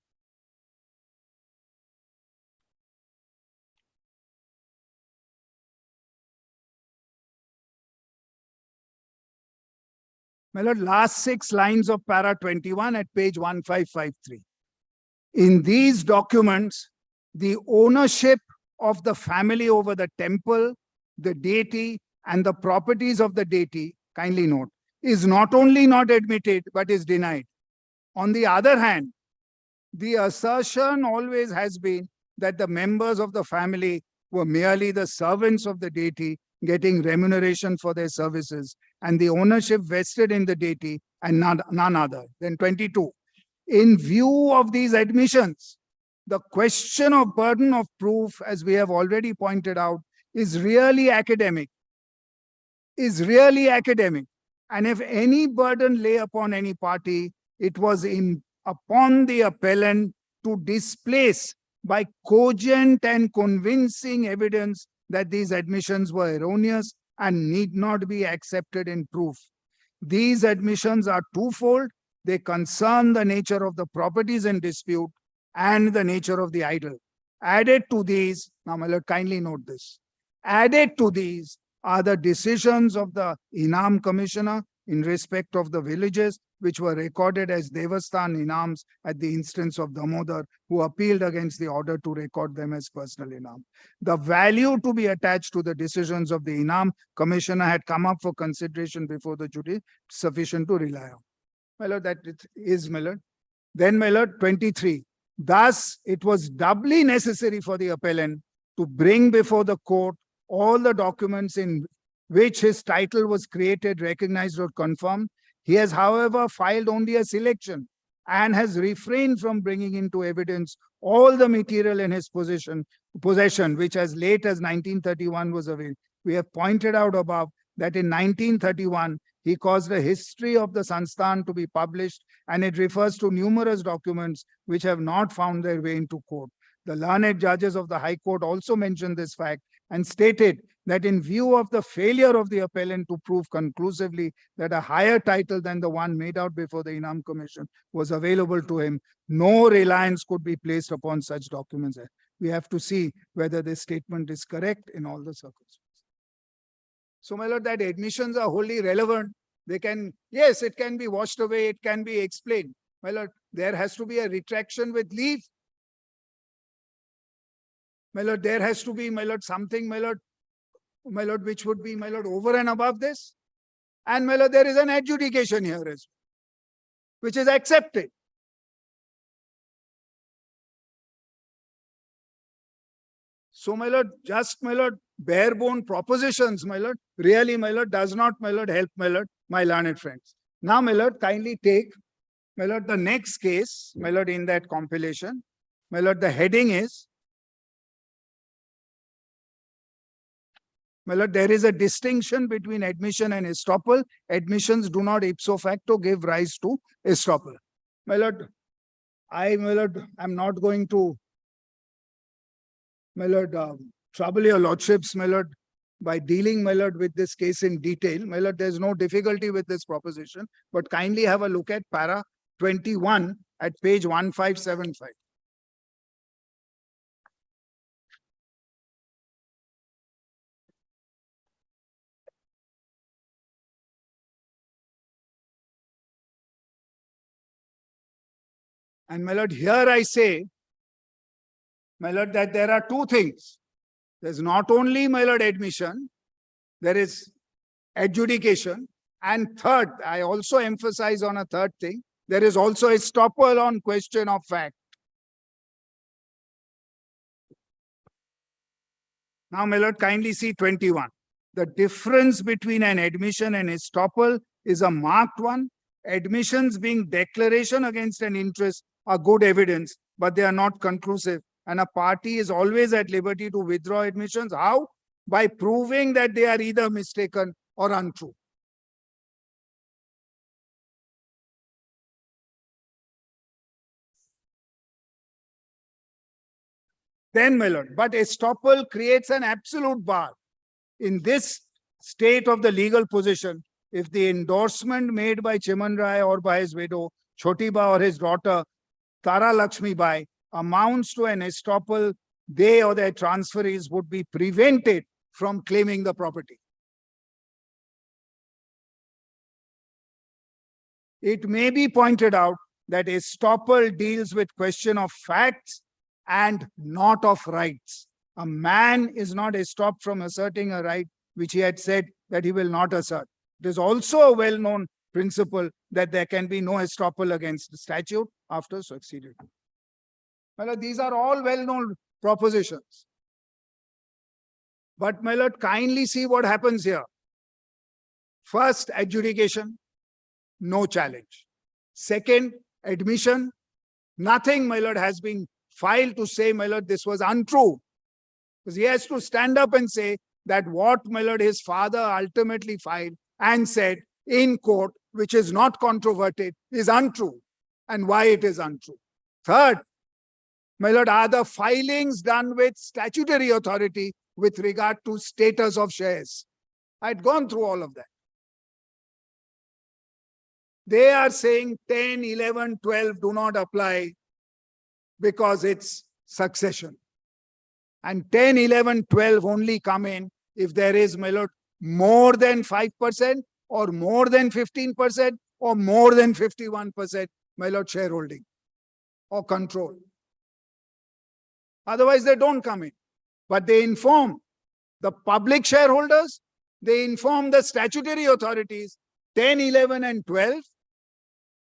My lord, last 6 lines of para 21 at page 1553. In these documents, the ownership of the family over the temple, the deity, and the properties of the deity, kindly note, is not only not admitted, but is denied. On the other hand, the assertion always has been that the members of the family were merely the servants of the deity, getting remuneration for their services, and the ownership vested in the deity and none other. Then 22. In view of these admissions, the question of burden of proof, as we have already pointed out, is really academic. And if any burden lay upon any party, it was upon the appellant to displace by cogent and convincing evidence that these admissions were erroneous and need not be accepted in proof. These admissions are twofold. They concern the nature of the properties in dispute and the nature of the idol. Added to these, now my lord, kindly note this. Added to these are the decisions of the Inam Commissioner in respect of the villages which were recorded as Devasthan Inams at the instance of Damodar, who appealed against the order to record them as personal Inam. The value to be attached to the decisions of the Inam Commissioner had come up for consideration before the jury, sufficient to rely on. My lord, that it is, my lord. Then, my lord, 23. Thus, it was doubly necessary for the appellant to bring before the court all the documents in which his title was created, recognized, or confirmed. He has, however, filed only a selection and has refrained from bringing into evidence all the material in his possession, which as late as 1931 was available. We have pointed out above that in 1931, he caused a history of the Sansthan to be published, and it refers to numerous documents which have not found their way into court. The learned judges of the High Court also mentioned this fact and stated that in view of the failure of the appellant to prove conclusively that a higher title than the one made out before the Inam Commission was available to him, no reliance could be placed upon such documents. We have to see whether this statement is correct in all the circumstances. So, my lord, that admissions are wholly relevant. They can, yes, it can be washed away, it can be explained. My lord, there has to be a retraction with leave. My lord, there has to be, my lord, something, my lord, which would be, my lord, over and above this. And, my lord, there is an adjudication here as well, which is accepted. So, my lord, just, my lord, bare bone propositions, my lord, really, my lord, does not, my lord, help, my lord, my learned friends. Now, my lord, kindly take, my lord, the next case, my lord, in that compilation. My lord, the heading is, my lord, there is a distinction between admission and estoppel. Admissions do not ipso facto give rise to estoppel. My lord, I'm not going to, my lord, trouble your lordships, my lord, by dealing, my lord, with this case in detail. My lord, there's no difficulty with this proposition, but kindly have a look at para 21 at page 1575. And, my lord, here I say, my lord, that there are two things. There's not only, my lord, admission, there is adjudication. And third, I also emphasize on a third thing, there is also estoppel on question of fact. Now, my lord, kindly see 21. The difference between an admission and estoppel is a marked one. Admissions being declaration against an interest are good evidence, but they are not conclusive. And a party is always at liberty to withdraw admissions. How? By proving that they are either mistaken or untrue. Then, my lord, but estoppel creates an absolute bar. In this state of the legal position, if the endorsement made by Chiman Rai or by his widow, Chotiba, or his daughter, Tara Lakshmi Bai, amounts to an estoppel, they or their transferees would be prevented from claiming the property. It may be pointed out that estoppel deals with question of facts and not of rights. A man is not estopped from asserting a right which he had said that he will not assert. It is also a well-known principle that there can be no estoppel against the statute after succeeded. Well, these are all well-known propositions. But, my lord, kindly see what happens here. First, adjudication, no challenge. Second, admission, nothing, my lord, has been filed to say, my lord, this was untrue. Because he has to stand up and say that what, my lord, his father ultimately filed and said in court, which is not controverted, is untrue, and why it is untrue. Third, my lord, are the filings done with statutory authority with regard to status of shares? I'd gone through all of that. They are saying 10, 11, 12 do not apply because it's succession. And 10, 11, 12 only come in if there is, my lord, more than 5% or more than 15% or more than 51%, my lord, shareholding or control. Otherwise, they don't come in. But they inform the public shareholders, they inform the statutory authorities. 10, 11, and 12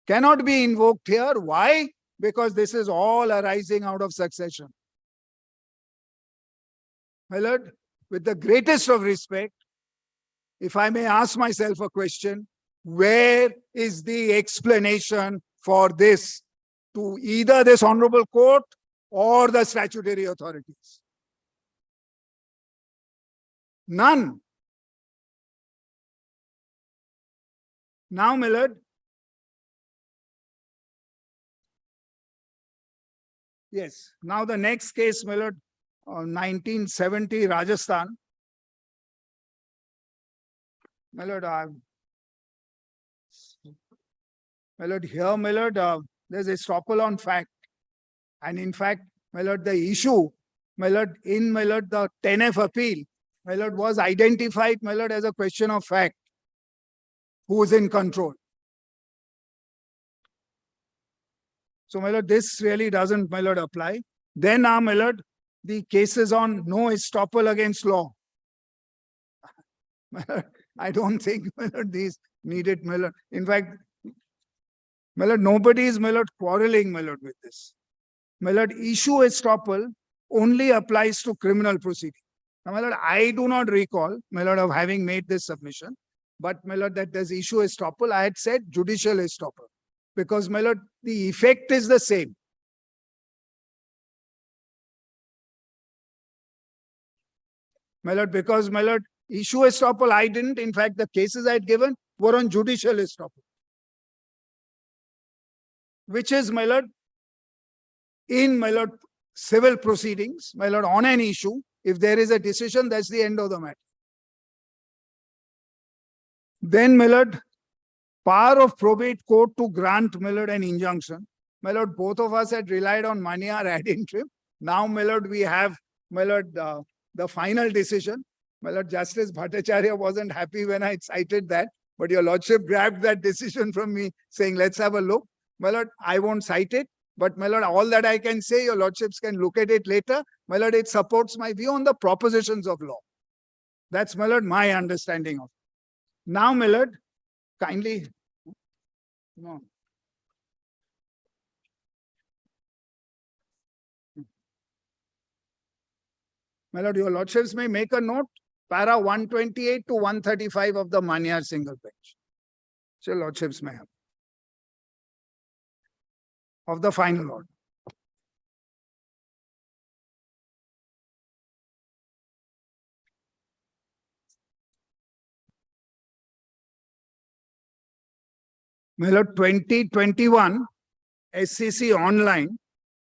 cannot be invoked here. Why? Because this is all arising out of succession. My lord, with the greatest of respect, if I may ask myself a question, where is the explanation for this to either this honorable court or the statutory authorities? None. Now, my lord, yes, now the next case, my lord, 1970 Rajasthan. My lord, here, my lord, there's a estoppel on fact. And in fact, my lord, the issue, my lord, in my lord, the 10F appeal, my lord, was identified, my lord, as a question of fact. Who is in control? So, my lord, this really doesn't, my lord, apply. Then, my lord, the cases on no estoppel against law. My lord, I don't think, my lord, these need it, my lord. In fact, my lord, nobody is, my lord, quarreling, my lord, with this. My lord, issue estoppel only applies to criminal proceedings. Now, my lord, I do not recall, my lord, of having made this submission, but my lord, that there's issue estoppel, I had said judicial estoppel. Because, my lord, the effect is the same. My lord, because, my lord, issue estoppel, I didn't. In fact, the cases I had given were on judicial estoppel. Which is, my lord, in, my lord, civil proceedings, my lord, on an issue, if there is a decision, that's the end of the matter. Then, my lord, power of probate court to grant, my lord, an injunction. My lord, both of us had relied on Manyar ad interim. Now, my lord, we have, my lord, the final decision. My lord, Justice Bhattacharya wasn't happy when I cited that, but your lordship grabbed that decision from me saying, let's have a look. My lord, I won't cite it, but my lord, all that I can say, your lordships can look at it later. My lord, it supports my view on the propositions of law. That's, my lord, my understanding of it. Now, my lord, kindly, no. My lord, your lordships may make a note, para 128 to 135 of the Manyar single bench. So your lordships may have. Of the final order. My lord, 2021 SCC online,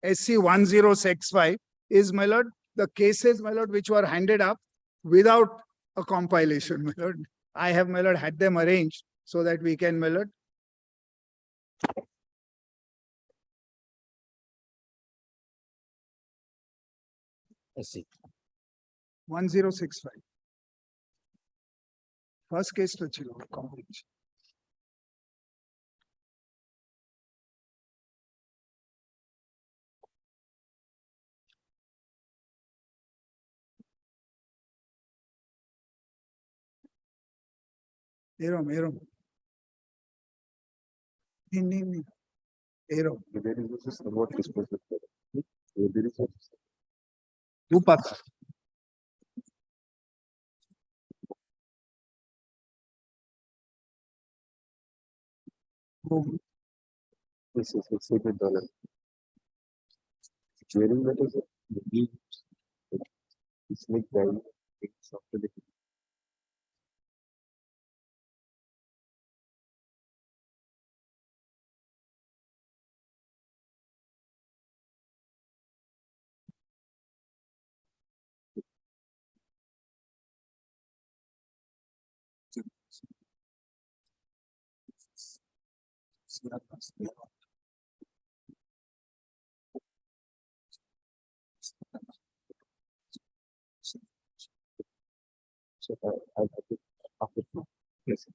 SC 1065 is, my lord, the cases, my lord, which were handed up without a compilation, my lord. I have, my lord, had them arranged so that we can, my lord. SC. 1065. First case to chill compilation. Aero. Aero. Upata. This is $600. During that is it's like value. It's after the So I think after yes.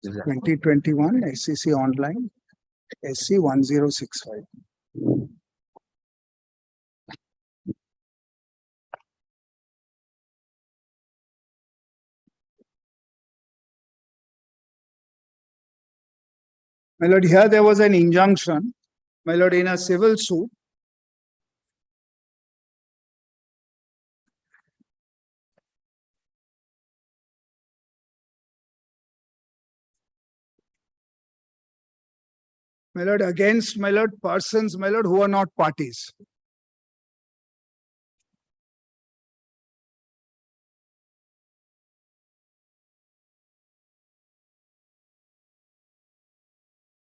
Yeah. 2021 SEC online, SC 1065. My lord, here there was an injunction, my lord, in a civil suit. My lord, against, my lord, persons, my lord, who are not parties.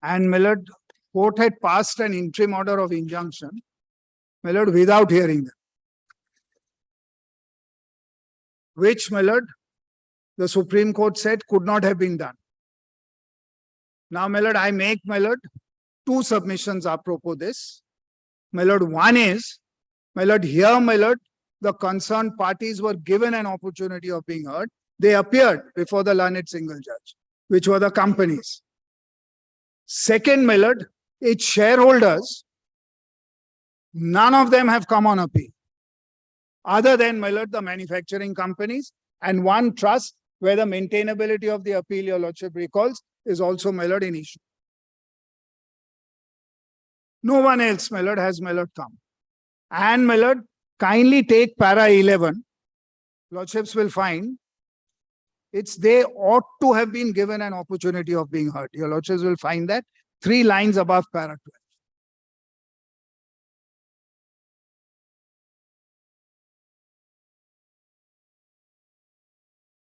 And my lord, court had passed an interim order of injunction, my lord, without hearing them. Which, my lord, the Supreme Court said could not have been done. Now, my lord, I make, my lord, two submissions apropos this. My lord, one is, my lord, here, my lord, the concerned parties were given an opportunity of being heard. They appeared before the learned single judge, which were the companies. Second, my lord, its shareholders, none of them have come on appeal, other than, my lord, the manufacturing companies and one trust where the maintainability of the appeal, your lordship recalls, is also, my lord, an issue. No one else, my lord, has, my lord, come. And, my lord, kindly take para 11. Lordships will find it's they ought to have been given an opportunity of being heard. Your lordships will find that 3 lines above para 12.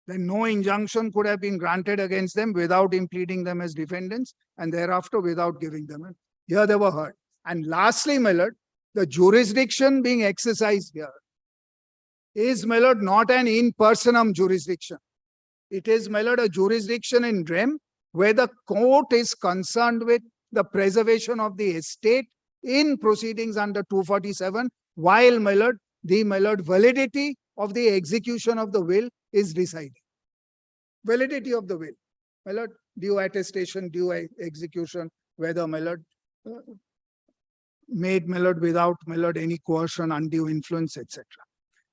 Then no injunction could have been granted against them without impleading them as defendants, and thereafter without giving them. Here they were heard. And lastly, my lord, the jurisdiction being exercised here is, my lord, not an in personam jurisdiction. It is, my lord, a jurisdiction in rem where the court is concerned with the preservation of the estate in proceedings under 247, while, my lord, the, my lord, validity of the execution of the will is decided. Validity of the will. My lord, due attestation, due execution, whether, my lord, made, my lord, without, my lord, any coercion, undue influence, etc.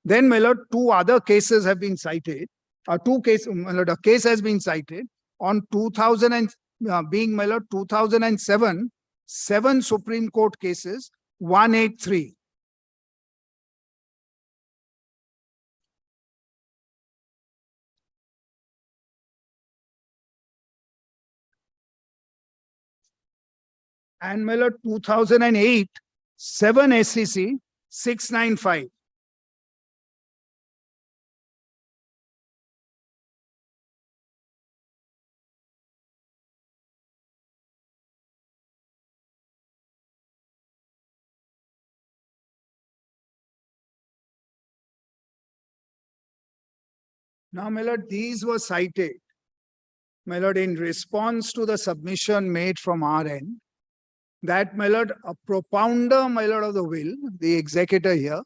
Then, my lord, 2 other cases have been cited. My lord, a case has been cited on 2000 and being, my lord, 2007, 7 Supreme Court cases, 183. And, my lord, 2008, 7 SEC 695. Now, my lord, these were cited, my lord, in response to the submission made from our end, that, my lord, a propounder, my lord, of the will, the executor here,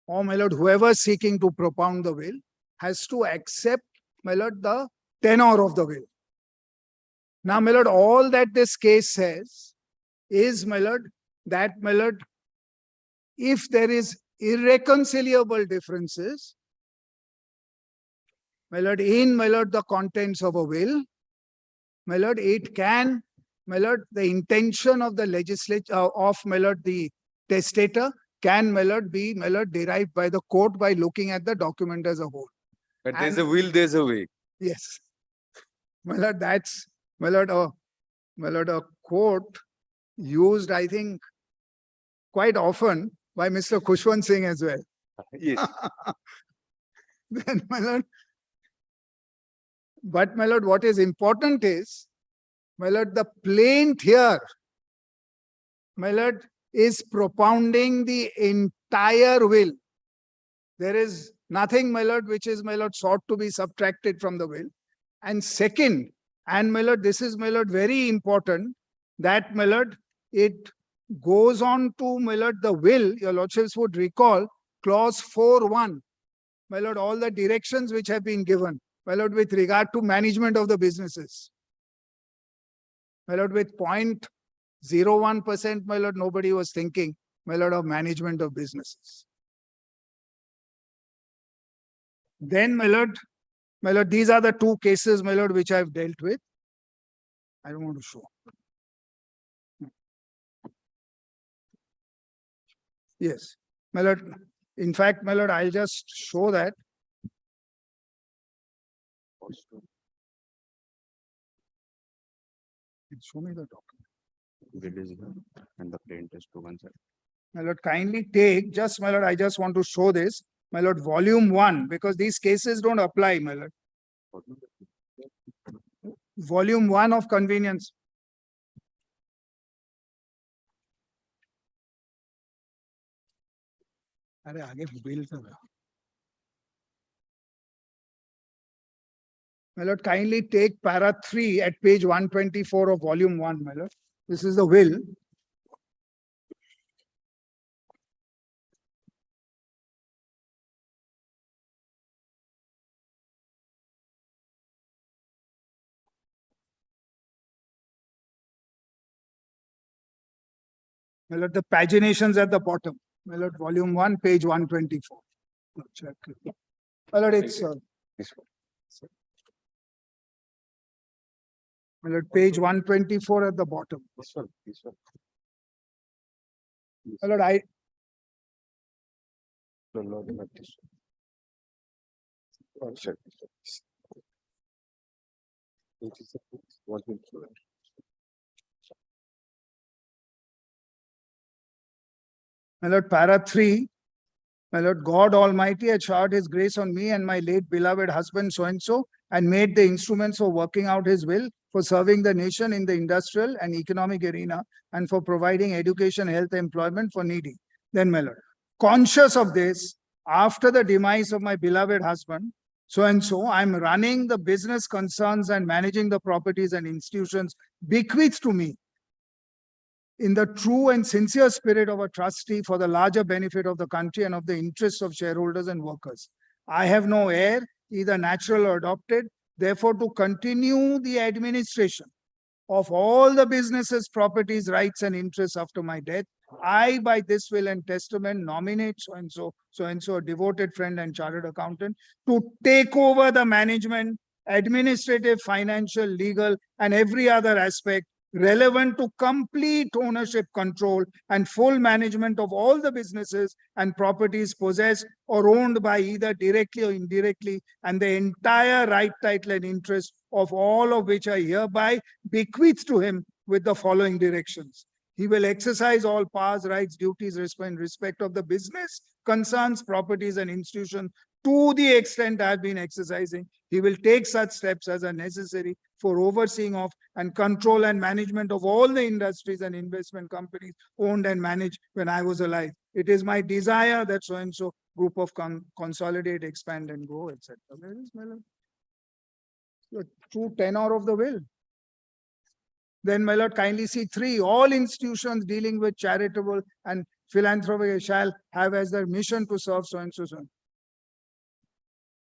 or, my lord, whoever seeking to propound the will, has to accept, my lord, the tenor of the will. Now, my lord, all that this case says is, my lord, that, my lord, if there is irreconcilable differences, my lord, in, my lord, the contents of a will, my lord, it can, my lord, the intention of the legislature, of, my lord, the testator can, my lord, be, my lord, derived by the court by looking at the document as a whole. But there's a will, there's a way. Yes. My lord, that's, my lord, a quote used, I think, quite often by Mr. Khushwant Singh as well. Yes. Then, my lord, but, my lord, what is important is, my lord, the plaint here, my lord, is propounding the entire will. There is nothing, my lord, which is, my lord, sought to be subtracted from the will. And second, and my lord, this is, my lord, very important, that, my lord, it goes on to, my lord, the will, your lordships would recall, clause 4.1. My lord, all the directions which have been given, my lord, with regard to management of the businesses. My lord, with 0.01%, my lord, nobody was thinking, my lord, of management of businesses. Then, my lord, these are the two cases, my lord, which I've dealt with. I don't want to show. Yes, my lord. In fact, my lord, I'll just show that. Show me the document. Village and the plain test to one side. My lord, kindly take, just, my lord, I just want to show this, my lord, volume 1, because these cases don't apply, my lord. Volume 1 of convenience. अरे आगे bill कर रहा. My lord, kindly take para 3 at page 124 of volume 1, my lord. This is the will. My lord, the paginations at the bottom. My lord, volume 1, page 124. Check. My lord, it's my lord, page 124 at the bottom. This one. My lord, I No, not this one. Sure. It is what we do. My lord, para 3. My lord, God Almighty had showered his grace on me and my late beloved husband so-and-so and made the instruments for working out his will, for serving the nation in the industrial and economic arena, and for providing education, health, employment for needy. Then, my lord, conscious of this, after the demise of my beloved husband, so-and-so, I'm running the business concerns and managing the properties and institutions bequeathed to me in the true and sincere spirit of a trustee for the larger benefit of the country and of the interests of shareholders and workers. I have no heir, either natural or adopted, therefore to continue the administration of all the businesses, properties, rights, and interests after my death, I, by this will and testament, nominate so-and-so, a devoted friend and chartered accountant, to take over the management, administrative, financial, legal, and every other aspect relevant to complete ownership, control, and full management of all the businesses and properties possessed or owned by either directly or indirectly, and the entire right, title, and interest of all of which I hereby bequeath to him with the following directions. He will exercise all powers, rights, duties, in respect of the business, concerns, properties, and institutions to the extent I have been exercising. He will take such steps as are necessary for overseeing of and control and management of all the industries and investment companies owned and managed when I was alive. It is my desire that so-and-so group of consolidate, expand, and grow, etc. Where is my lord? The true tenor of the will. Then, my lord, kindly see 3. All institutions dealing with charitable and philanthropy shall have as their mission to serve so-and-so,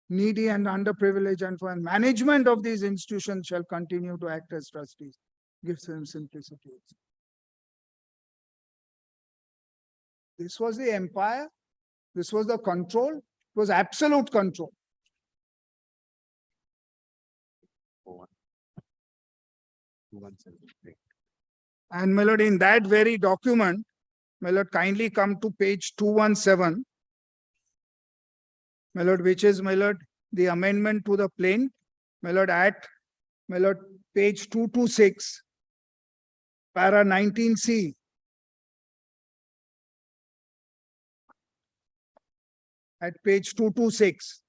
needy and underprivileged, and for management of these institutions shall continue to act as trustees. Gives them simplicity. This was the empire. This was the control. It was absolute control. And, my lord, in that very document, my lord, kindly come to page 217. My lord, which is, my lord, the amendment to the plain. My lord, at, my lord, page 226, para 19C. At page 226.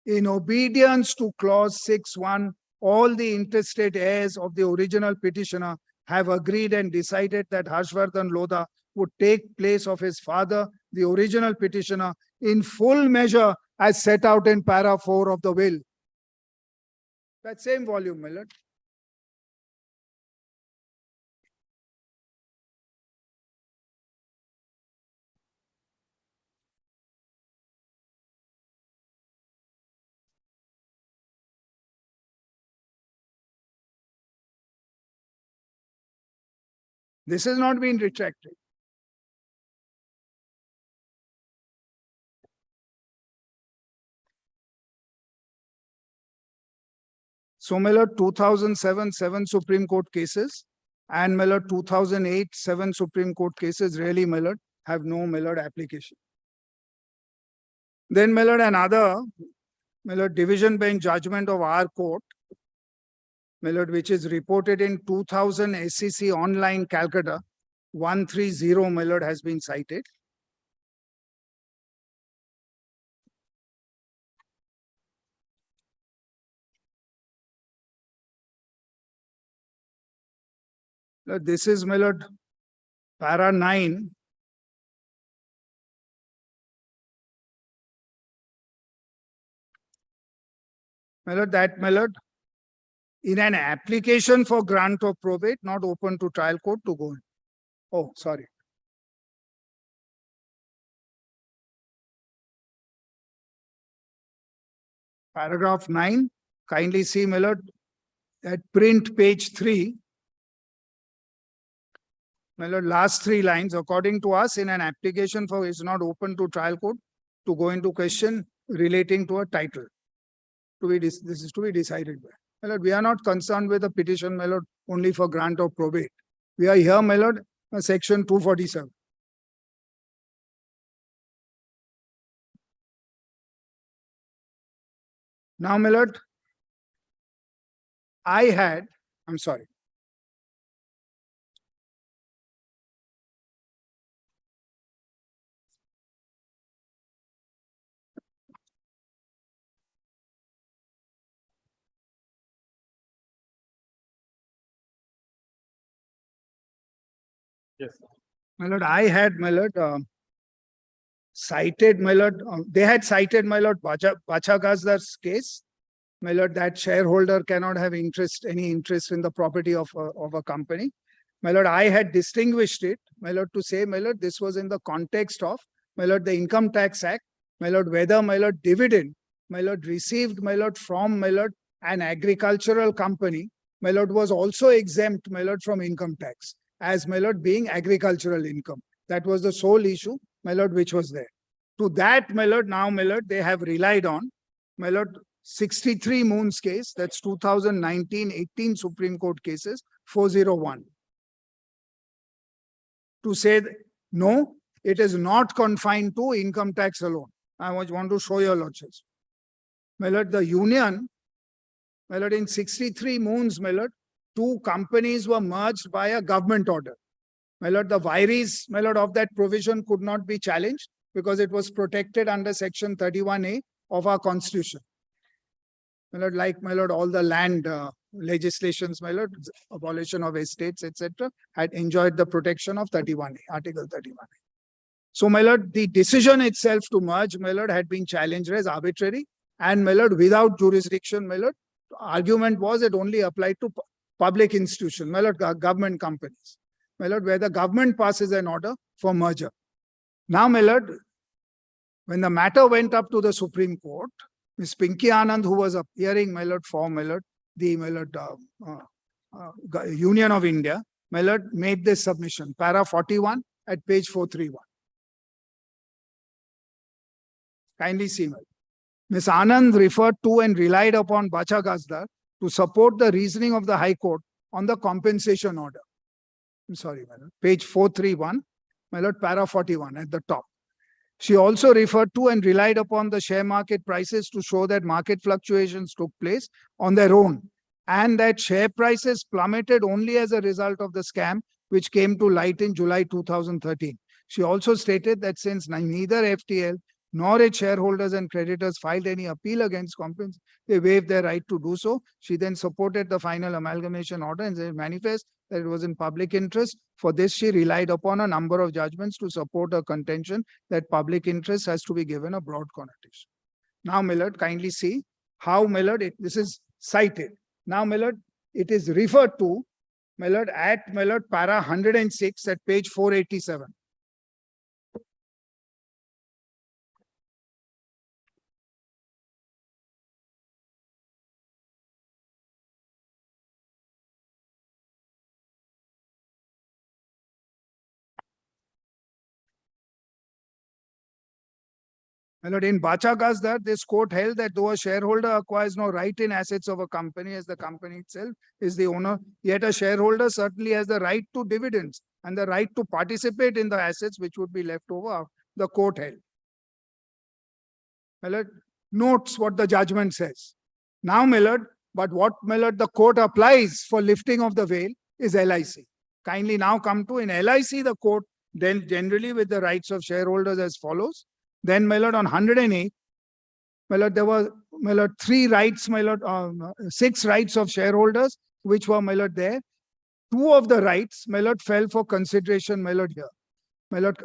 In obedience to clause 6.1, all the intestate heirs of the original petitioner have agreed and decided that Harshvardhan Lodha would take place of his father, the original petitioner, in full measure as set out in para 4 of the will. That same volume, my lord. This has not been retracted. So, my lord, 2007, 7 Supreme Court cases, and my lord, 2008, 7 Supreme Court cases really, my lord, have no, my lord, application. Then, my lord, another, my lord, division bench judgment of our court, my lord, which is reported in 2000 SEC online Calcutta, 130, my lord, has been cited. This is, my lord, para 9. My lord, that, my lord, in an application for grant of probate, not open to trial court to go in. Oh, sorry. Paragraph 9, kindly see, my lord, at print page 3. My lord, last 3 lines, according to us, in an application for is not open to trial court to go into question relating to a title. This is to be decided by. My lord, we are not concerned with a petition, my lord, only for grant of probate. We are here, my lord, section 247. Now, my lord, I'm sorry. Yes. My lord, I had, my lord, cited, my lord, they had cited, my lord, Bachagazdar's case. My lord, that shareholder cannot have any interest in the property of a company. My lord, I had distinguished it, my lord, to say, my lord, this was in the context of, my lord, the Income Tax Act, my lord, whether, my lord, dividend, my lord, received, my lord, from, my lord, an agricultural company, my lord, was also exempt, my lord, from income tax, as, my lord, being agricultural income. That was the sole issue, my lord, which was there. To that, my lord, now, my lord, they have relied on, my lord, 63 Moons case, that's 2019-18 Supreme Court cases, 401. To say that, no, it is not confined to income tax alone. I want to show your lordships. My lord, the union, my lord, in 63 Moons, my lord, 2 companies were merged by a government order. My lord, the vires, my lord, of that provision could not be challenged because it was protected under section 31A of our constitution. My lord, like, my lord, all the land legislations, my lord, abolition of estates, etc., had enjoyed the protection of 31A, Article 31A. So, my lord, the decision itself to merge, my lord, had been challenged as arbitrary, and, my lord, without jurisdiction, my lord, argument was it only applied to public institutions, my lord, government companies, my lord, where the government passes an order for merger. Now, my lord, when the matter went up to the Supreme Court, Ms. Pinky Anand, who was appearing, my lord, for, my lord, the, my lord, Union of India, my lord, made this submission, para 41 at page 431. Kindly see, my lord. Ms. Anand referred to and relied upon Bachagazdar to support the reasoning of the High Court on the compensation order. I'm sorry, my lord. Page 431, my lord, para 41 at the top. She also referred to and relied upon the share market prices to show that market fluctuations took place on their own and that share prices plummeted only as a result of the scam which came to light in July 2013. She also stated that since neither FTL nor its shareholders and creditors filed any appeal against compensation, they waived their right to do so. She then supported the final amalgamation order and said manifest that it was in public interest. For this, she relied upon a number of judgments to support her contention that public interest has to be given a broad connotation. Now, Millard, kindly see how Millard, this is cited. Now, Millard, it is referred to, Millard, at Millard para 106 at page 487. In Bacha-Gazdar, this court held that though a shareholder acquires no right in assets of a company as the company itself is the owner, yet a shareholder certainly has the right to dividends and the right to participate in the assets which would be left over, the court held. Millard notes what the judgment says. Now, Millard, but what Millard the court applies for lifting of the veil is LIC. Kindly now come to in LIC, the court dealt generally with the rights of shareholders as follows. Then, Millard, on 108, Millard, there were, Millard, 3 rights, Millard, 6 rights of shareholders, which were, Millard, there. 2 of the rights, Millard, fell for consideration, Millard, here. Millard,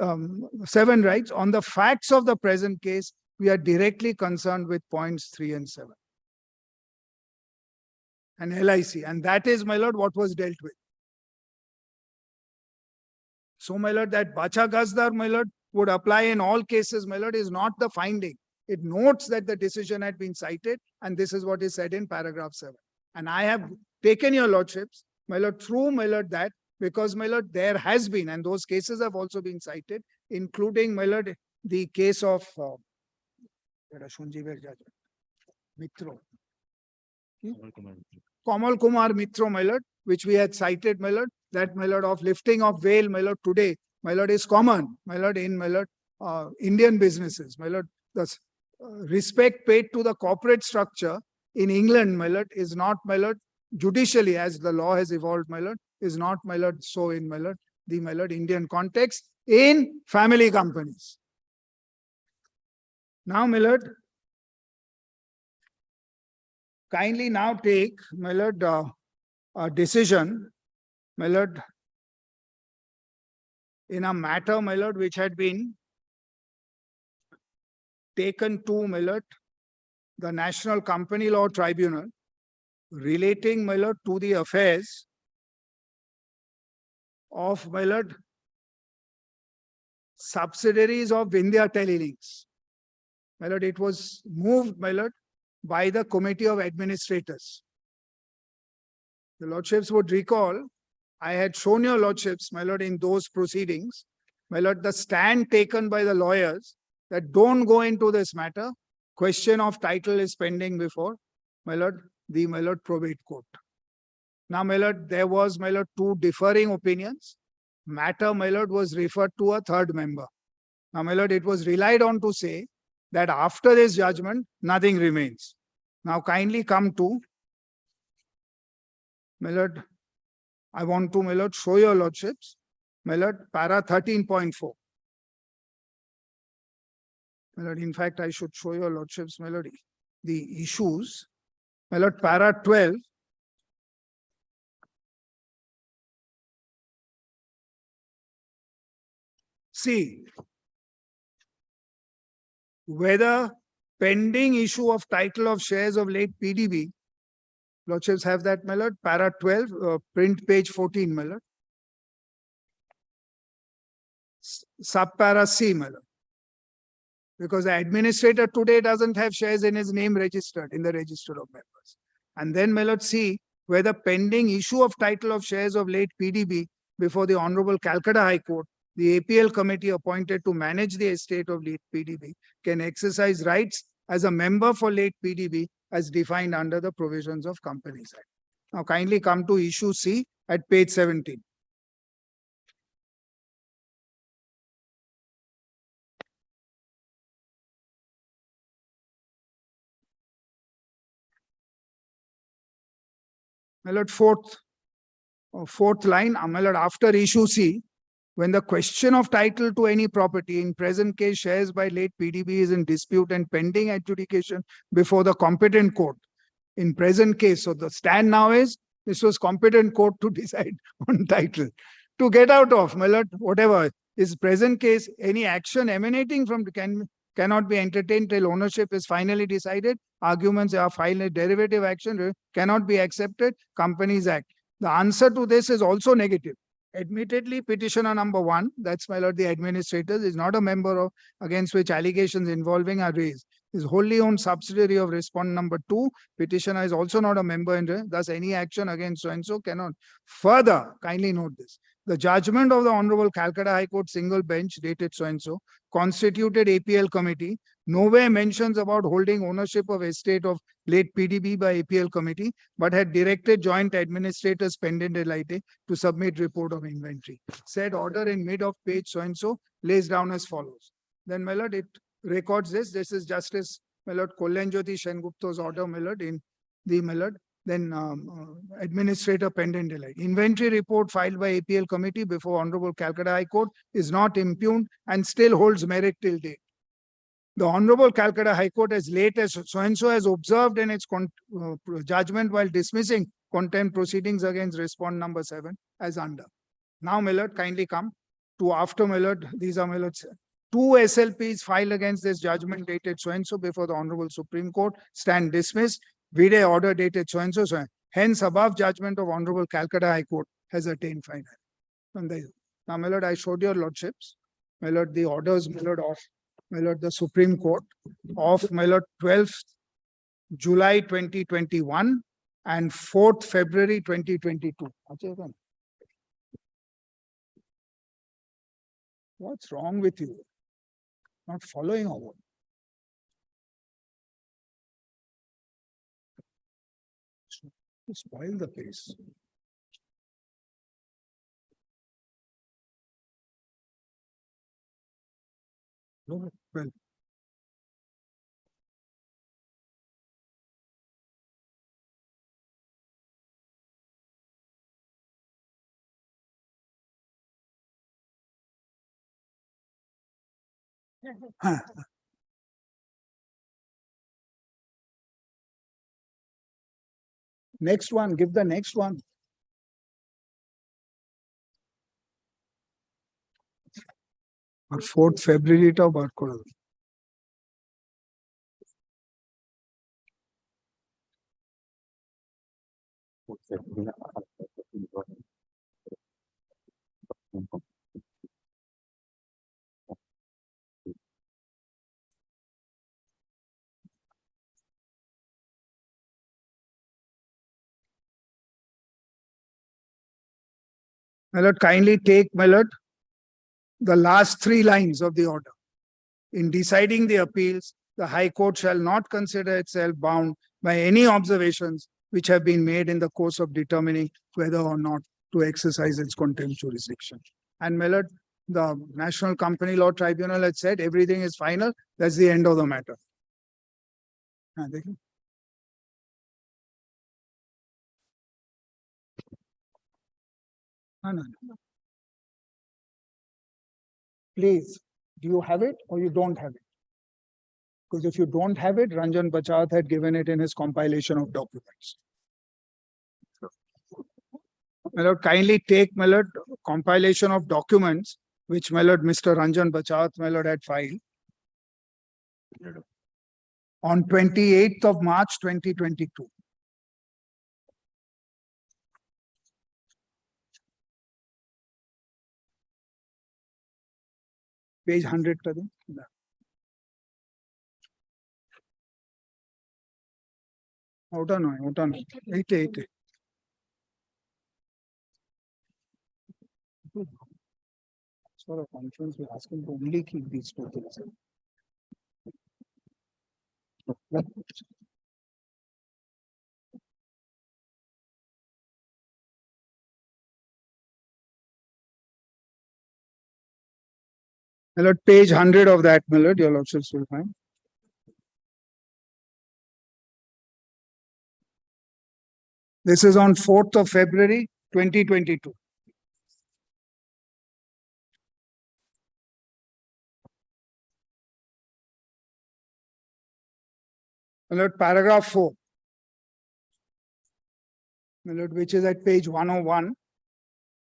7 rights. On the facts of the present case, we are directly concerned with points 3 and 7. And LIC. And that is, Millard, what was dealt with. So, Millard, that Bacha-Gazdar, Millard, would apply in all cases, Millard, is not the finding. It notes that the decision had been cited, and this is what is said in paragraph 7. And I have taken your lordships, Millard, through Millard that, because Millard, there has been, and those cases have also been cited, including Millard, the case of Mitro. Kamal Kumar Mitro, Millard, which we had cited, Millard, that Millard of lifting of veil, Millard, today, Millard, is common, Millard, in Millard, Indian businesses. Millard, the respect paid to the corporate structure in England, Millard, is not, Millard, judicially, as the law has evolved, Millard, is not, Millard, so in Millard, the Millard Indian context in family companies. Now, Millard, kindly now take, Millard, a decision, Millard, in a matter, Millard, which had been taken to, Millard, the National Company Law Tribunal, relating, Millard, to the affairs of, Millard, subsidiaries of Vindhya Telelinks. Millard, it was moved, Millard, by the Committee of Administrators. The lordships would recall, I had shown your lordships, my lord, in those proceedings, my lord, the stand taken by the lawyers that don't go into this matter. Question of title is pending before, my lord, the my lord probate court. Now, my lord, there was, my lord, 2 differing opinions. Matter, my lord, was referred to a 3rd member. Now, my lord, it was relied on to say that after this judgment, nothing remains. Now, kindly come to, my lord, I want to, my lord, show your lordships, my lord, para 13.4. My lord, in fact, I should show your lordships, my lord, the issues. My lord, para 12. See, whether pending issue of title of shares of late PDB, lordships have that, my lord, para 12, print page 14, my lord. Sub-para C, my lord. Because the administrator today doesn't have shares in his name registered in the register of members. And then, my lord, C, whether pending issue of title of shares of late PDB before the Honorable Calcutta High Court, the APL committee appointed to manage the estate of late PDB can exercise rights as a member for late PDB as defined under the provisions of Companies Act. Now, kindly come to issue C at page 17. My lord, fourth line, my lord, after issue C, when the question of title to any property, in present case shares by late PDB, is in dispute and pending adjudication before the competent court, in present case, so the stand now is This was competent court to decide on title. To get out of, my lord, whatever is present case, any action emanating from cannot be entertained till ownership is finally decided. Arguments are filed, derivative action cannot be accepted. Companies Act. The answer to this is also negative. Admittedly, petitioner number 1, that's my lord, the administrator, is not a member of against which allegations involving are raised. Is wholly owned subsidiary of respondent number 2. Petitioner is also not a member, and thus any action against so and so cannot. Further, kindly note this. The judgment of the Honorable Calcutta High Court single bench dated so and so constituted APL committee nowhere mentions about holding ownership of estate of late PDB by APL committee, but had directed joint administrators pendent elite to submit report of inventory. Said order in mid of page so and so lays down as follows. Then, my lord, it records this. This is Justice, my lord, Kollanjyoti Sengupta's order, my lord, in the, my lord, then administrator pendent elite. Inventory report filed by APL committee before Honorable Calcutta High Court is not impugned and still holds merit till date. The Honorable Calcutta High Court, as late as so-and-so, has observed in its judgment while dismissing contempt proceedings against respondent number 7 as under. Now, my lord, kindly come to after, my lord. These are, my lord, 2 SLPs filed against this judgment dated so-and-so before the Honorable Supreme Court stand dismissed. Vide order dated so-and-so. Hence, above judgment of Honorable Calcutta High Court has attained final. Now, my lord, I showed your lordships, my lord, the orders, my lord, of my lord, the Supreme Court of, my lord, 12th July 2021 and 4th February 2022. What's wrong with you? Not following over. You spoil the case. No, well. Next one, give the next one. Or 4th February to bar koda. My lord, kindly take, my lord, the last 3 lines of the order. In deciding the appeals, the High Court shall not consider itself bound by any observations which have been made in the course of determining whether or not to exercise its contempt jurisdiction. And, my lord, the National Company Law Tribunal had said everything is final. That's the end of the matter. No. Please, do you have it or you don't have it? Because if you don't have it, Ranjan Bachchat had given it in his compilation of documents. My lord, kindly take, my lord, compilation of documents which, my lord, Mr. Ranjan Bachchat, my lord, had filed on 28th of March 2022. Page 100. Outa no. 80. For a conference, we ask him to only keep these 2 things. My lord, page 100 of that, my lord, your lordships will find. This is on 4th of February 2022. My lord, paragraph 4. my lord, which is at page 101,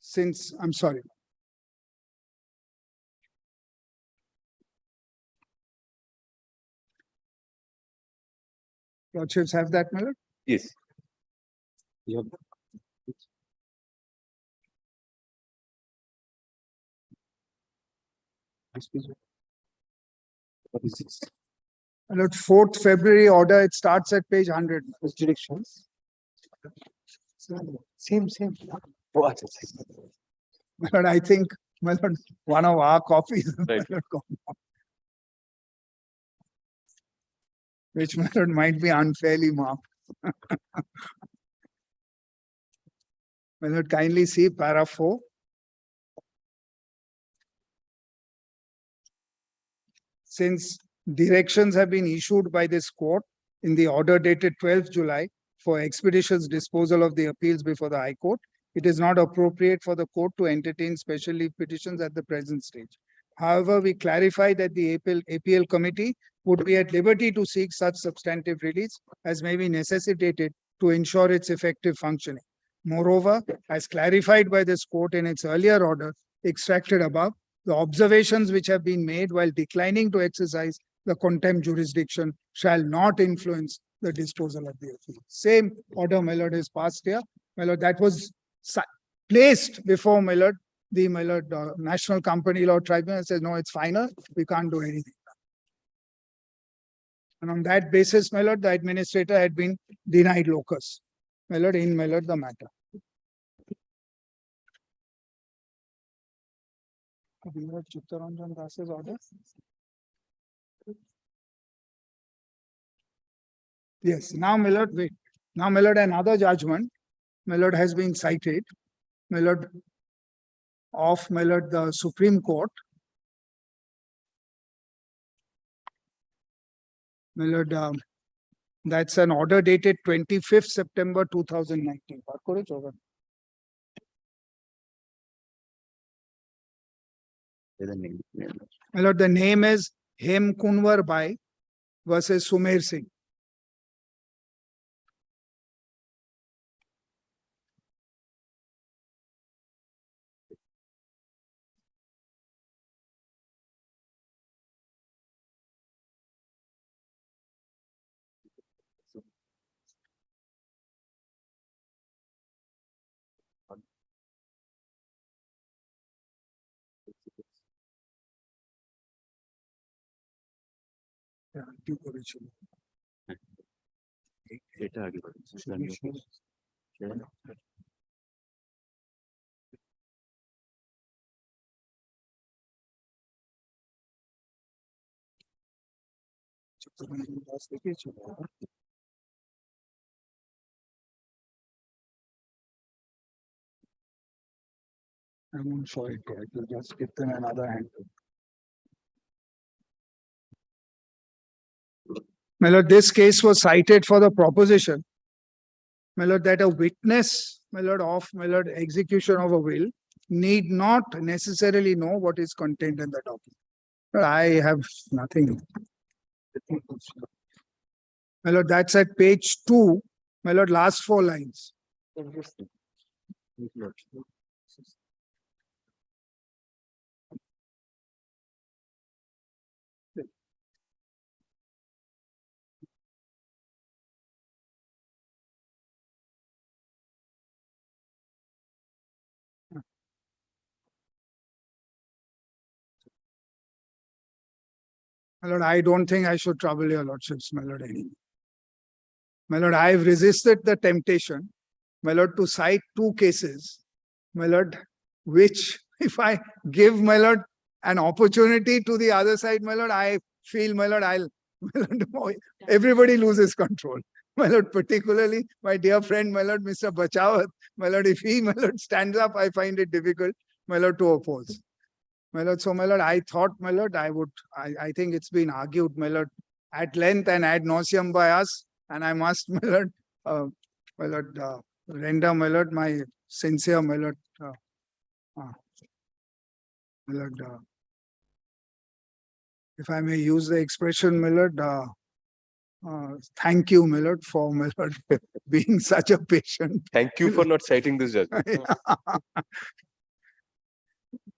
since, I'm sorry. Lordships have that, my lord? Yes. You have this is- What is this? My lord, 4th February order, it starts at page 100. Which directions? Same. Oh, acha, acha. My lord, I think, my lord, one of our copies, my Right. lord, which my lord might be unfairly marked. My lord, kindly see para 4. Since directions have been issued by this court in the order dated 12th July for expeditious disposal of the appeals before the High Court, it is not appropriate for the court to entertain special leave petitions at the present stage. However, we clarify that the APL committee would be at liberty to seek such substantive release as may be necessitated to ensure its effective functioning. Moreover, as clarified by this court in its earlier order extracted above, the observations which have been made while declining to exercise the contempt jurisdiction shall not influence the disposal of the appeal. Same order, my lord, is passed here. My lord, that was placed before, my lord, the National Company Law Tribunal says, no, it's final, we can't do anything. And on that basis, my lord, the administrator had been denied locus. My lord, in my lord, the matter. Chittaranjan Das's order. Yes, now, my lord, wait. Now, my lord, another judgment, my lord, has been cited, my lord, of, my lord, the Supreme Court. My lord, that's an order dated 25th September 2019. Say the name. My lord, the name is Hem Kunwar Bai versus Sumer Singh. Yeah, due original. Data आगे बढ़ो. I won't show it here. It will just give them another hand. My lord, this case was cited for the proposition, my lord, that a witness, my lord, of, my lord, execution of a will need not necessarily know what is contained in the document. I have nothing. My lord, that's at page 2, my lord, last 4 lines. My lord, I don't think I should trouble your lordships, my lord, anymore. My lord, I have resisted the temptation, my lord, to cite 2 cases, my lord, which if I give, my lord, an opportunity to the other side, my lord, I feel, my lord, my lord, everybody loses control. My lord, particularly my dear friend, my lord, Mr. Bachawat, my lord, if he, my lord, stands up, I find it difficult, my lord, to oppose. My lord, so my lord, I thought, my lord, I think it's been argued, my lord, at length and ad nauseum by us, and I must, my lord, render, my lord, my sincere, my lord, my lord, if I may use the expression, my lord, Thank you, my lord, for my lord being such a patient. Thank you for not citing this judgment.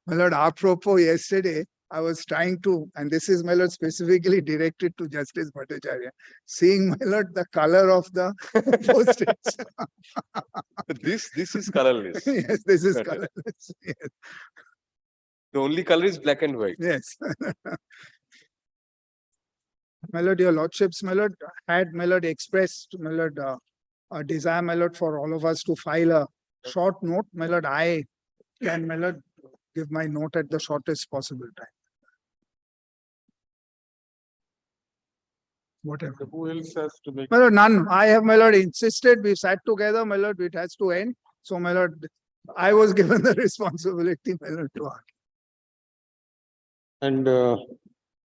My lord, apropos yesterday, I was trying to, and this is, my lord, specifically directed to Justice Bhattacharya, seeing, my lord, the color of the postage. This is colorless. Yes, this is Better. colorless. Yes. The only color is black and white. Yes. My lord, your lordships, my lord, had, my lord, expressed, my lord, a desire, my lord, for all of us to file a short note. My lord, I can, my lord, give my note at the shortest possible time. Whatever. Who else has to make? My lord, none. I have, my lord, insisted. We sat together, my lord. It has to end. So, my lord, I was given the responsibility, my lord, to ask. And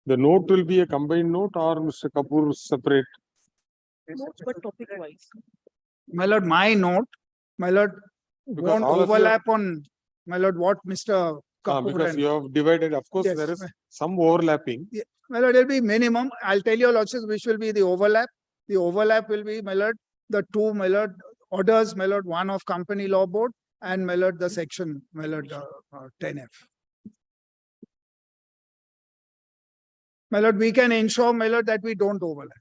the note will be a combined note or Mr. Kapoor separate? Notes, but topic wise. My lord, my note, my lord, Because won't all of you overlap on, my lord, what Mr. Kapoor because and you have divided, of course, Yes, there is some overlapping. my lord, it'll be minimum. I'll tell your lordships which will be the overlap. The overlap will be, my lord, the two, my lord, orders, my lord, one of company law board and, my lord, the section, my lord, 10F. My lord, we can ensure, my lord, that we don't overlap.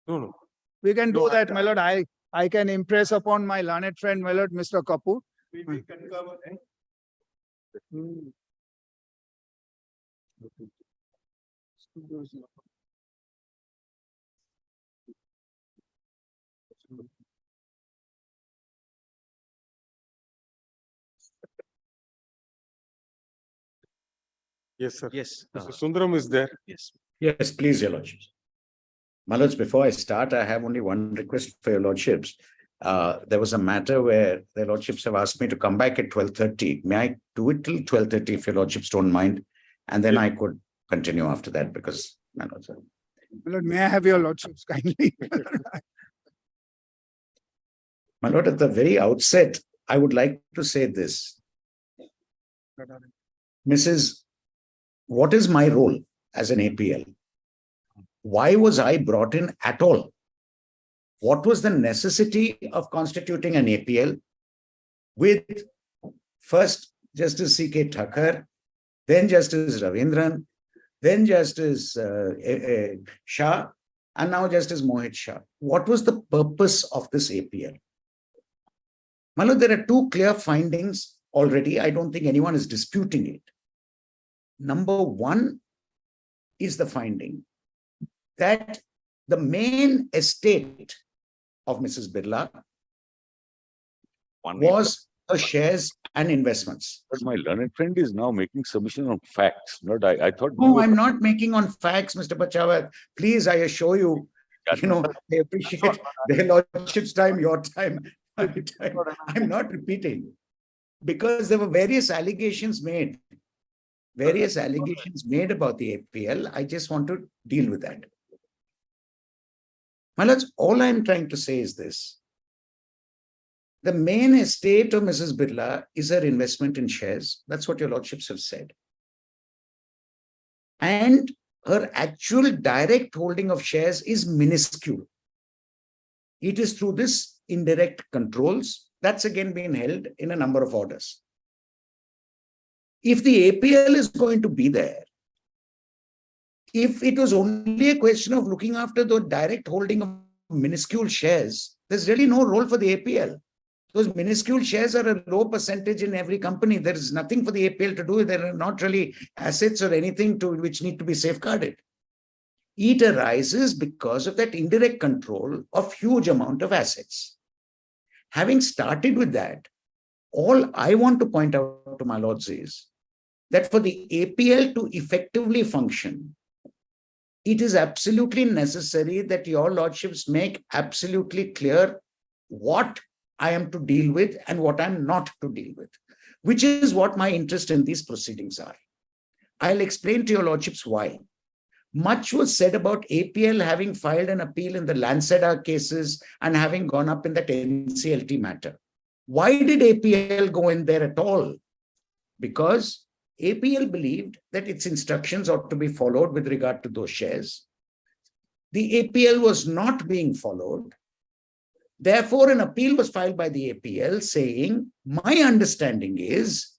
No. We can do No, that, my lord. I can impress upon my learned friend, my lord, Mr. Kapoor. Yes, sir. Yes. Mr. Sundaram is there. Yes. Yes, please, your lordships. My lords, before I start, I have only one request for your lordships. There was a matter where the lordships have asked me to come back at 12:30. May I do it till 12:30 if your lordships don't mind? And then I could continue after that because, my lords, My lord, may I have your lordships kindly? my lord, at the very outset, I would like to say this. Mrs. What is my role as an APL? Why was I brought in at all? What was the necessity of constituting an APL with first Justice C.K. Thakkar, then Justice Ravindran, then Justice Shah, and now Justice Mohit Shah? What was the purpose of this APL? My lord, there are two clear findings already. I don't think anyone is disputing it. Number one is the finding that the main estate of Mrs. Birla was her shares and investments. But my learned friend is now making submission on facts. Not I thought. No, I'm not making on facts, Mr. Bachawat. Please, I assure you, I appreciate their lordship's time, your time, my time. I'm not repeating because there were various allegations made about the APL. I just want to deal with that. My lords, all I'm trying to say is this. The main estate of Mrs. Birla is her investment in shares. That's what your lordships have said. And her actual direct holding of shares is minuscule. It is through this indirect controls that's again been held in a number of orders. If the APL is going to be there, if it was only a question of looking after the direct holding of minuscule shares, there's really no role for the APL. Those minuscule shares are a low percentage in every company. There is nothing for the APL to do. There are not really assets or anything which need to be safeguarded. It arises because of that indirect control of huge amount of assets. Having started with that, all I want to point out to my lords is that for the APL to effectively function, it is absolutely necessary that your lordships make absolutely clear what I am to deal with and what I'm not to deal with, which is what my interest in these proceedings are. I'll explain to your lordships why. Much was said about APL having filed an appeal in the Lanceda cases and having gone up in that NCLT matter. Why did APL go in there at all? Because APL believed that its instructions ought to be followed with regard to those shares. the APL was not being followed. Therefore, an appeal was filed by the APL saying, my understanding is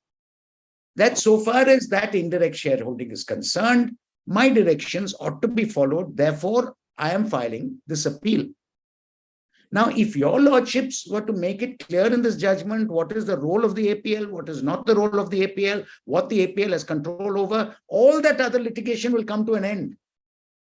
that so far as that indirect shareholding is concerned, my directions ought to be followed. Therefore, I am filing this appeal. Now, if your lordships were to make it clear in this judgment what is the role of the APL, what is not the role of the APL, what the APL has control over, all that other litigation will come to an end.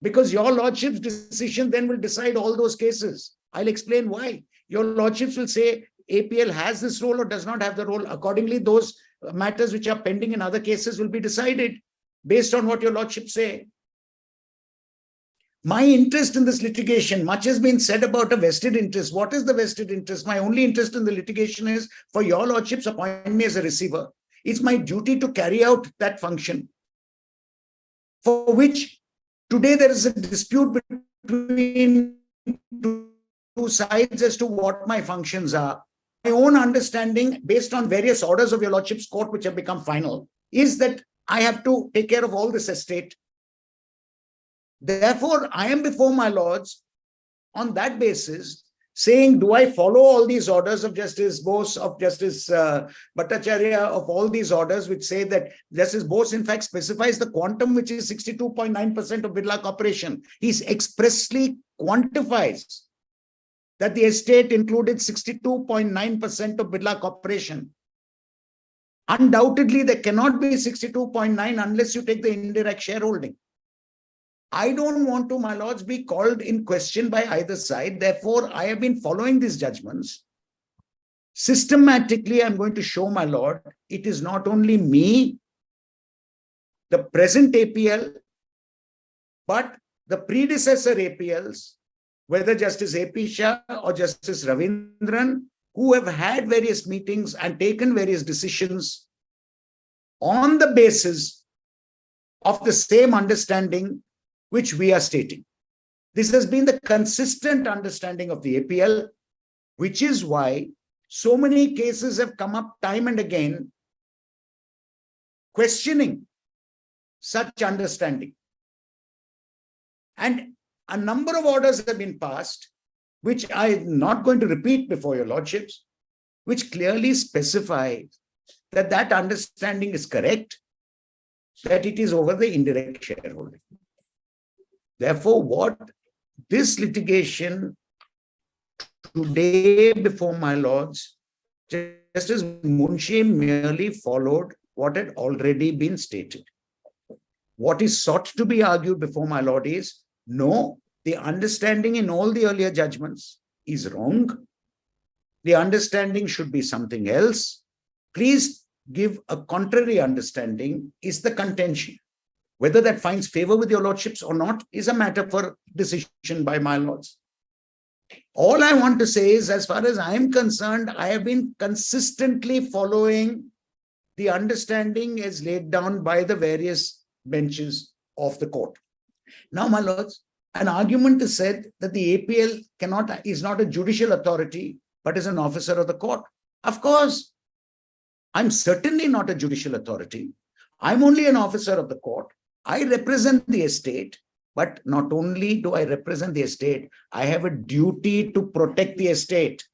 Because your lordship's decision then will decide all those cases. I'll explain why. Your lordships will say APL has this role or does not have the role. Accordingly, those matters which are pending in other cases will be decided based on what your lordships say. My interest in this litigation, much has been said about a vested interest. What is the vested interest? My only interest in the litigation is for your lordships appoint me as a receiver. It's my duty to carry out that function, for which today there is a dispute between two sides as to what my functions are. My own understanding, based on various orders of your lordship's court which have become final, is that I have to take care of all this estate. Therefore, I am before my lords on that basis, saying, do I follow all these orders of Justice Bose, of Justice Bhattacharya, of all these orders which say that Justice Bose in fact specifies the quantum which is 62.9% of Birla Corporation. He expressly quantifies that the estate included 62.9% of Birla Corporation. Undoubtedly, there cannot be 62.9 unless you take the indirect shareholding. I don't want to, my lords, be called in question by either side. Therefore, I have been following these judgments. Systematically, I'm going to show, my lord, it is not only me, the present APL, but the predecessor APLs, whether Justice A.P. Shah or Justice Ravindran, who have had various meetings and taken various decisions on the basis of the same understanding which we are stating. This has been the consistent understanding of the APL, which is why so many cases have come up time and again questioning such understanding. And a number of orders have been passed, which I am not going to repeat before your lordships, which clearly specify that that understanding is correct, that it is over the indirect shareholding. Therefore, what this litigation today before my lords, Justice Munshi merely followed what had already been stated. What is sought to be argued before my lord is, no, the understanding in all the earlier judgments is wrong. The understanding should be something else. Please give a contrary understanding is the contention. Whether that finds favor with your lordships or not is a matter for decision by my lords. All I want to say is, as far as I am concerned, I have been consistently following the understanding as laid down by the various benches of the court. Now, my lords, an argument is said that the APL is not a judicial authority, but is an officer of the court. Of course, I'm certainly not a judicial authority. I'm only an officer of the court. I represent the estate, but not only do I represent the estate, I have a duty to protect the estate.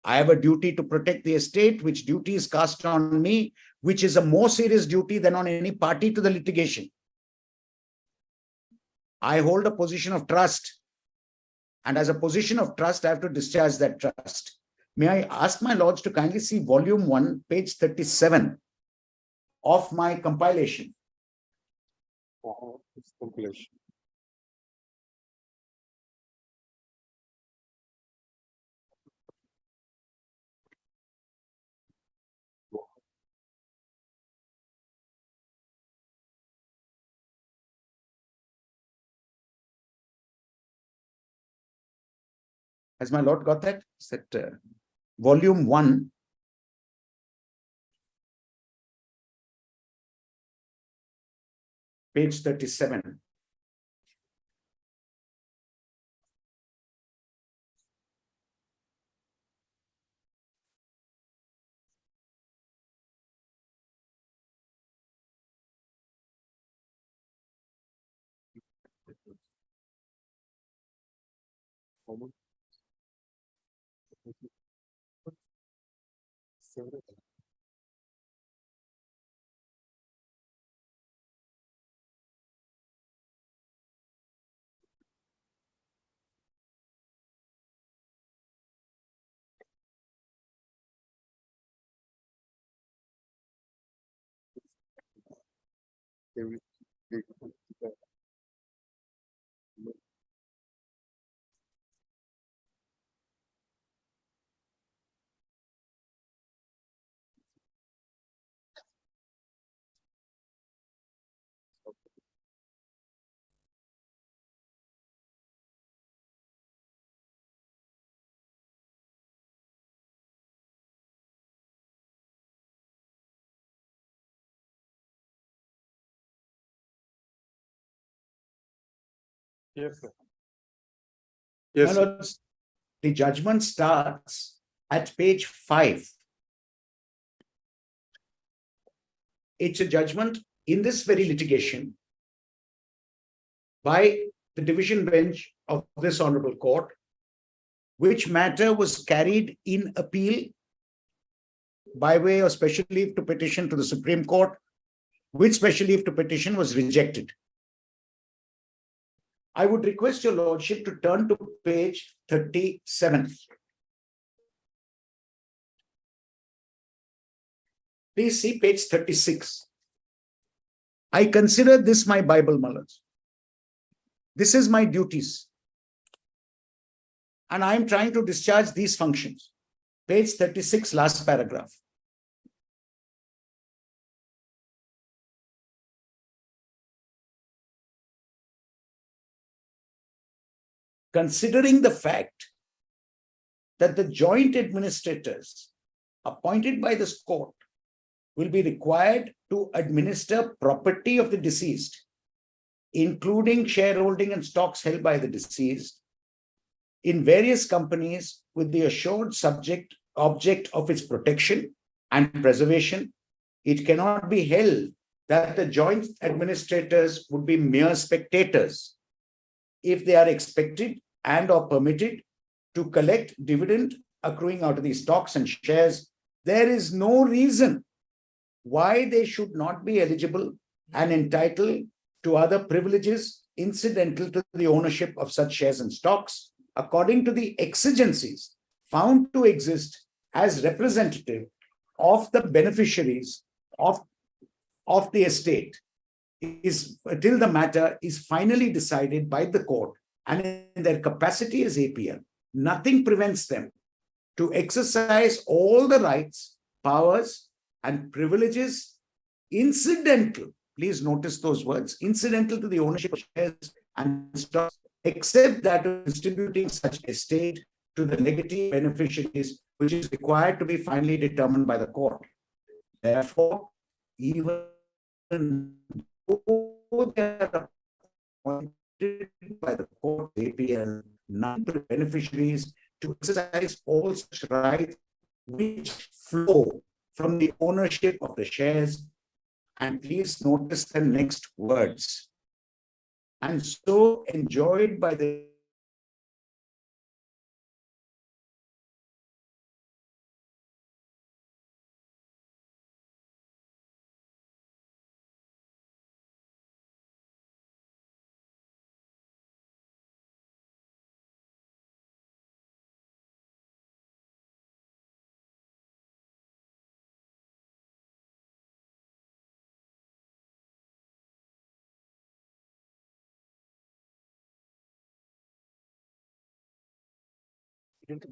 I have a duty to protect the estate, which duty is cast on me, which is a more serious duty than on any party to the litigation. I hold a position of trust, and as a position of trust, I have to discharge that trust. May I ask my lords to kindly see volume 1, page 37 of my compilation. Compilation. Has my lord got that? Is that volume 1, page 37. Yes, sir. My Yes, sir. lords, the judgment starts at page 5. It's a judgment in this very litigation by the division bench of this honorable court, which matter was carried in appeal by way of special leave to petition to the Supreme Court, which special leave to petition was rejected. I would request your lordship to turn to page 37. Please see page 36. I consider this my Bible, my lords. This is my duties. And I am trying to discharge these functions. Page 36, last paragraph. Considering the fact that the joint administrators appointed by this court will be required to administer property of the deceased, including shareholding and stocks held by the deceased, in various companies with the assured object of its protection and preservation, it cannot be held that the joint administrators would be mere spectators if they are expected and or permitted to collect dividend accruing out of these stocks and shares. There is no reason why they should not be eligible and entitled to other privileges incidental to the ownership of such shares and stocks, according to the exigencies found to exist as representative of the beneficiaries of the estate, is till the matter is finally decided by the court and in their capacity as APL. Nothing prevents them to exercise all the rights, powers, and privileges incidental, please notice those words, incidental to the ownership of shares and stocks, except that of distributing such estate to the legatee beneficiaries, which is required to be finally determined by the court. Therefore, even though they are appointed by the court APL, none of the beneficiaries to exercise all such rights which flow from the ownership of the shares. And please notice the next words. And so enjoyed by the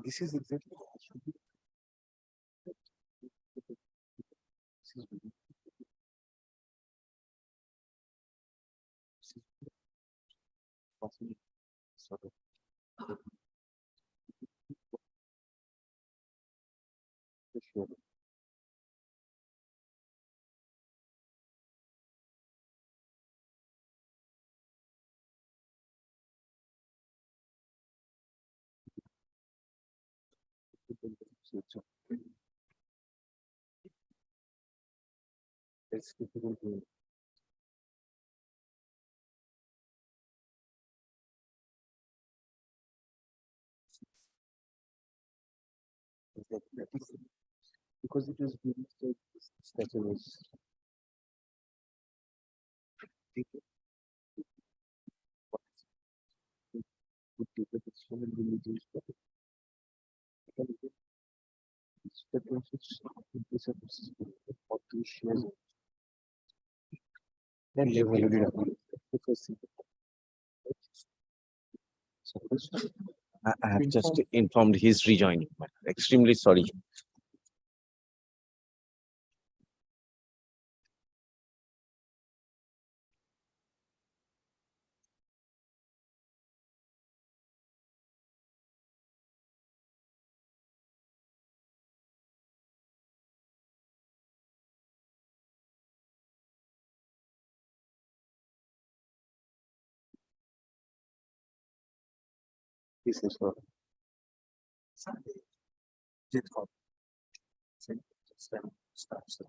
This is exactly what should be. This is possibly sort of. Sure. It's difficult to Because it was being said that it was. Would take a decision and religious then they have already done because I have just informed he's rejoining. Extremely sorry. this is for did for starts.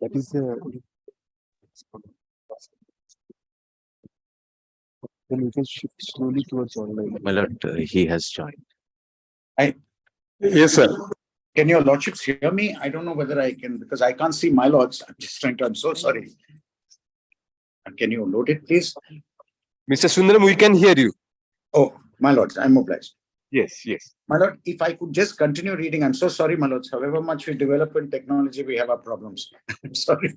That is then we can shift slowly towards online. My lord, he has joined. Yes, sir. Can your lordships hear me? I don't know whether I can, because I can't see my lords. I'm just trying to, I'm so sorry. Can you load it, please? Mr. Sundaram, we can hear you. Oh, my lords, I'm obliged. Yes, yes. My lord, if I could just continue reading, I'm so sorry, my lords. However much we develop in technology, we have our problems. I'm sorry.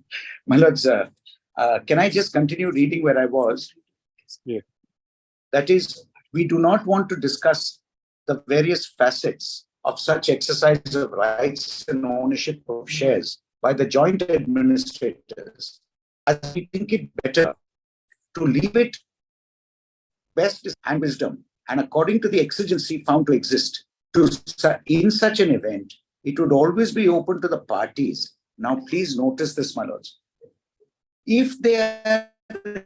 My lords, can I just continue reading where I was? Yeah. That is, we do not want to discuss the various facets of such exercise of rights and ownership of shares by the joint administrators, as we think it better to leave it best and wisdom, and according to the exigency found to exist. In such an event, it would always be open to the parties. Now, please notice this, my lords. If they are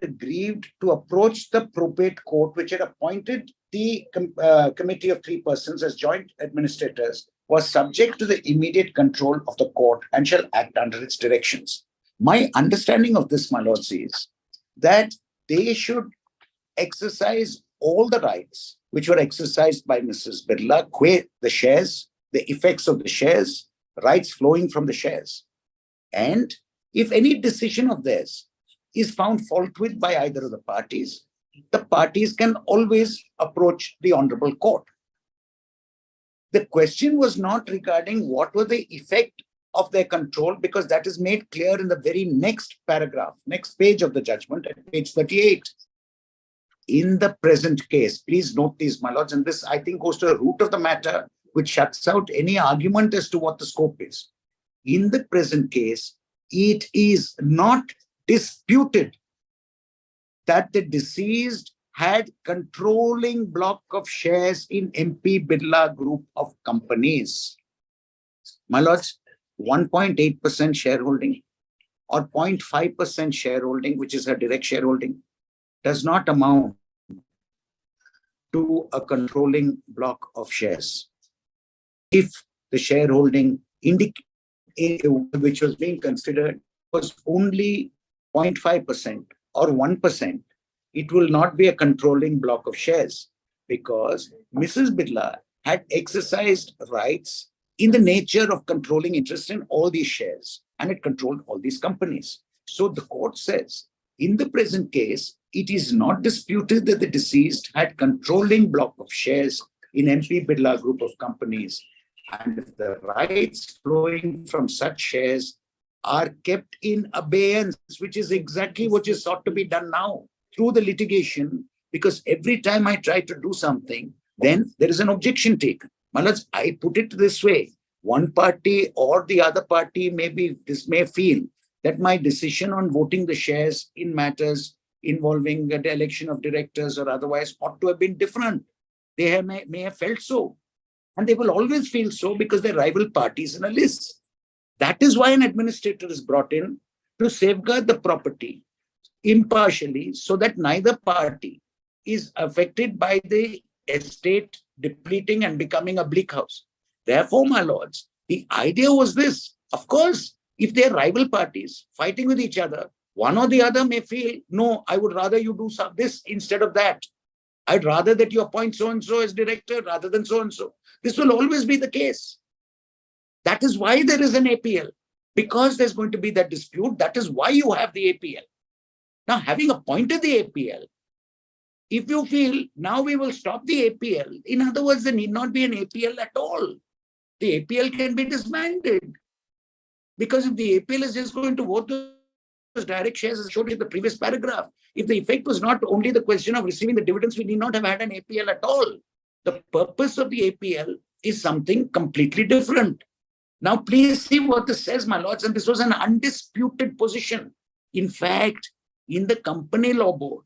aggrieved to approach the probate court, which had appointed the committee of 3 persons as joint administrators, was subject to the immediate control of the court and shall act under its directions. My understanding of this, my lords, is that they should exercise all the rights which were exercised by Mrs. Birla, the shares, the effects of the shares, rights flowing from the shares. And if any decision of theirs is found fault with by either of the parties can always approach the Honorable Court. The question was not regarding what were the effect of their control, because that is made clear in the very next paragraph, next page of the judgment at page 38. In the present case, please note these, my lords, and this, I think, goes to the root of the matter, which shuts out any argument as to what the scope is. In the present case, it is not disputed that the deceased had controlling block of shares in MP Birla Group of companies. My lords, 1.8% shareholding or 0.5% shareholding, which is her direct shareholding, does not amount to a controlling block of shares. If the shareholding which was being considered was only 0.5% or 1%, it will not be a controlling block of shares because Mrs. Birla had exercised rights in the nature of controlling interest in all these shares and it controlled all these companies. So the court says, in the present case, it is not disputed that the deceased had controlling block of shares in MP Birla group of companies. And if the rights flowing from such shares are kept in abeyance, which is exactly what is sought to be done now through the litigation, because every time I try to do something, then there is an objection taken. Malas, I put it this way, one party or the other party may feel that my decision on voting the shares in matters involving the election of directors or otherwise ought to have been different. They may have felt so. And they will always feel so because they're rival parties in a list. That is why an administrator is brought in to safeguard the property impartially so that neither party is affected by the estate depleting and becoming a bleak house. Therefore, my lords, the idea was this. Of course, if they're rival parties fighting with each other, one or the other may feel, no, I would rather you do this instead of that. I'd rather that you appoint so-and-so as director rather than so-and-so. This will always be the case. That is why there is an APL. Because there's going to be that dispute, that is why you have the APL. Now, having appointed the APL, if you feel now we will stop the APL, in other words, there need not be an APL at all. The APL can be disbanded. Because if the APL is just going to vote those direct shares as shown in the previous paragraph, if the effect was not only the question of receiving the dividends, we need not have had an APL at all. The purpose of the APL is something completely different. Now, please see what this says, my lords, and this was an undisputed position. In fact, in the company law board,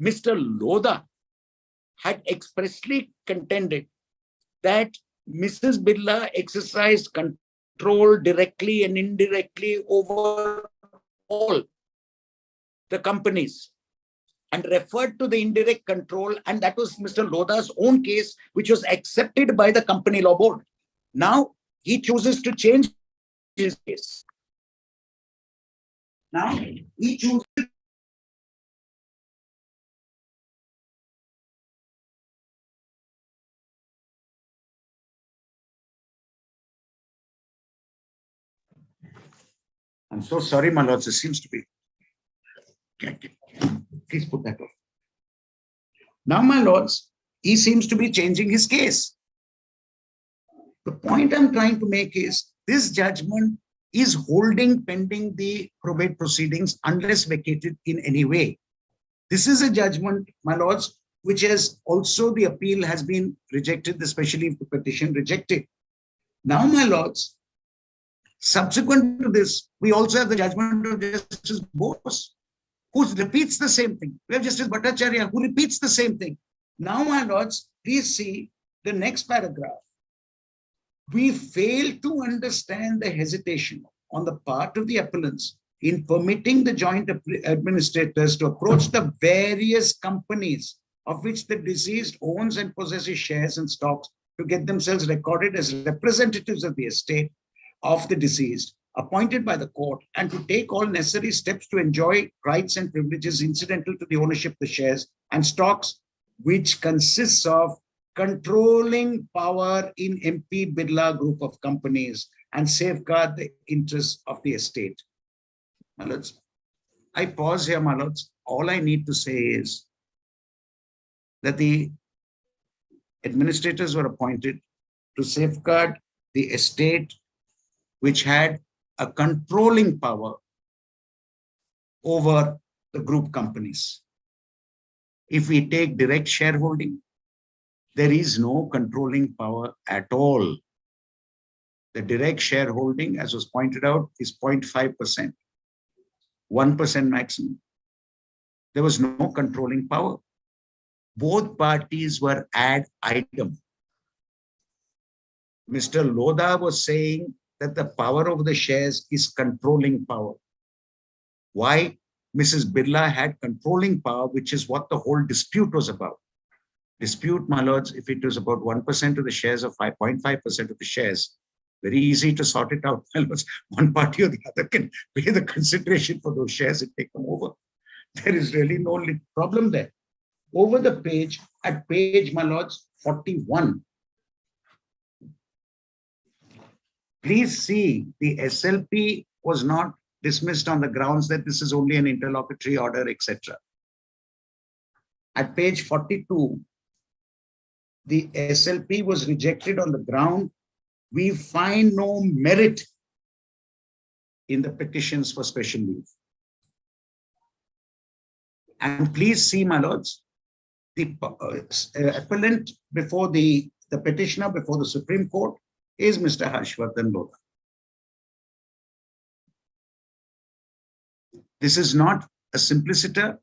Mr. Lodha had expressly contended that Mrs. Birla exercised control directly and indirectly over all the companies and referred to the indirect control, and that was Mr. Lodha's own case, which was accepted by the company law board. Now, he chooses to change his case. Now, he chooses. I'm so sorry, my lords, it seems to be. Please put that off. Now, my lords, he seems to be changing his case. The point I'm trying to make is this judgment is holding pending the probate proceedings unless vacated in any way. This is a judgment, my lords, which has also the appeal has been rejected, especially if the petition rejected. Now, my lords, subsequent to this, we also have the judgment of Justice Bose, who repeats the same thing. We have Justice Bhattacharya, who repeats the same thing. Now, my lords, please see the next paragraph. We fail to understand the hesitation on the part of the appellants in permitting the joint administrators to approach the various companies of which the deceased owns and possesses shares and stocks to get themselves recorded as representatives of the estate of the deceased, appointed by the court, and to take all necessary steps to enjoy rights and privileges incidental to the ownership of the shares and stocks, which consists of controlling power in MP Birla group of companies and safeguard the interests of the estate. My lords, I pause here, my lords. All I need to say is that the administrators were appointed to safeguard the estate which had a controlling power over the group companies. If we take direct shareholding, there is no controlling power at all. The direct shareholding, as was pointed out, is 0.5%, 1% maximum. There was no controlling power. Both parties were ad item. Mr. Lodha was saying that the power over the shares is controlling power. Why? Mrs. Birla had controlling power, which is what the whole dispute was about. Dispute, my lords, if it was about 1% of the shares or 5.5% of the shares, Very easy to sort it out. One party or the other can pay the consideration for those shares and take them over. There is really no problem there. Over the page, at page, my lords, 41. Please see, the SLP was not dismissed on the grounds that this is only an interlocutory order, etc. At page 42, the SLP was rejected on the ground we find no merit in the petitions for special leave. And please see, my lords, the appellant before the petitioner before the Supreme Court is Mr. Harshvardhan Lodha. This is not a simpliciter.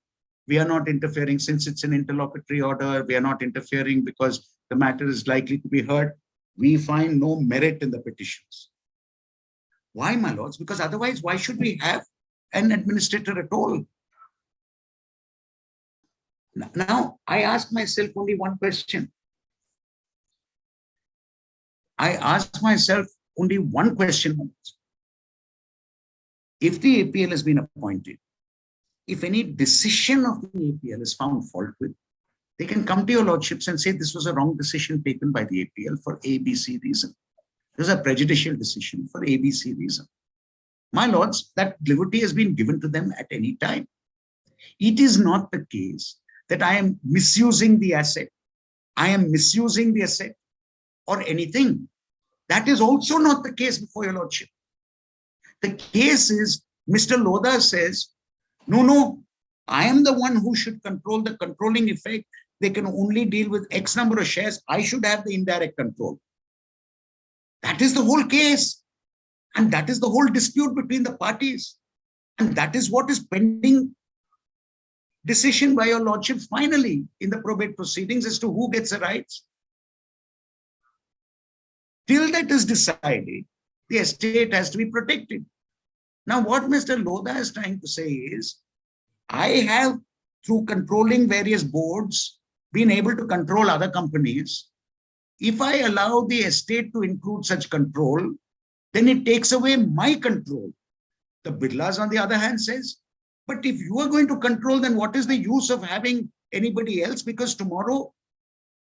We are not interfering since it's an interlocutory order. We are not interfering because the matter is likely to be heard. We find no merit in the petitions. Why, my lords? Because otherwise, why should we have an administrator at all? Now, I ask myself only one question. I ask myself only one question. If the APL has been appointed, if any decision of the APL is found fault with, they can come to your lordships and say this was a wrong decision taken by the APL for ABC reason. This is a prejudicial decision for ABC reason. My lords, that liberty has been given to them at any time. It is not the case that I am misusing the asset. I am misusing the asset or anything. That is also not the case before your lordship. The case is Mr. Lodha says, no, I am the one who should control the controlling effect. They can only deal with X number of shares. I should have the indirect control. That is the whole case. And that is the whole dispute between the parties. And that is what is pending decision by your lordship finally in the probate proceedings as to who gets the rights. Till that is decided, the estate has to be protected. Now, what Mr. Lodha is trying to say is, I have, through controlling various boards, been able to control other companies. If I allow the estate to include such control, then it takes away my control. The Birlas, on the other hand, says, but if you are going to control, then what is the use of having anybody else? Because tomorrow,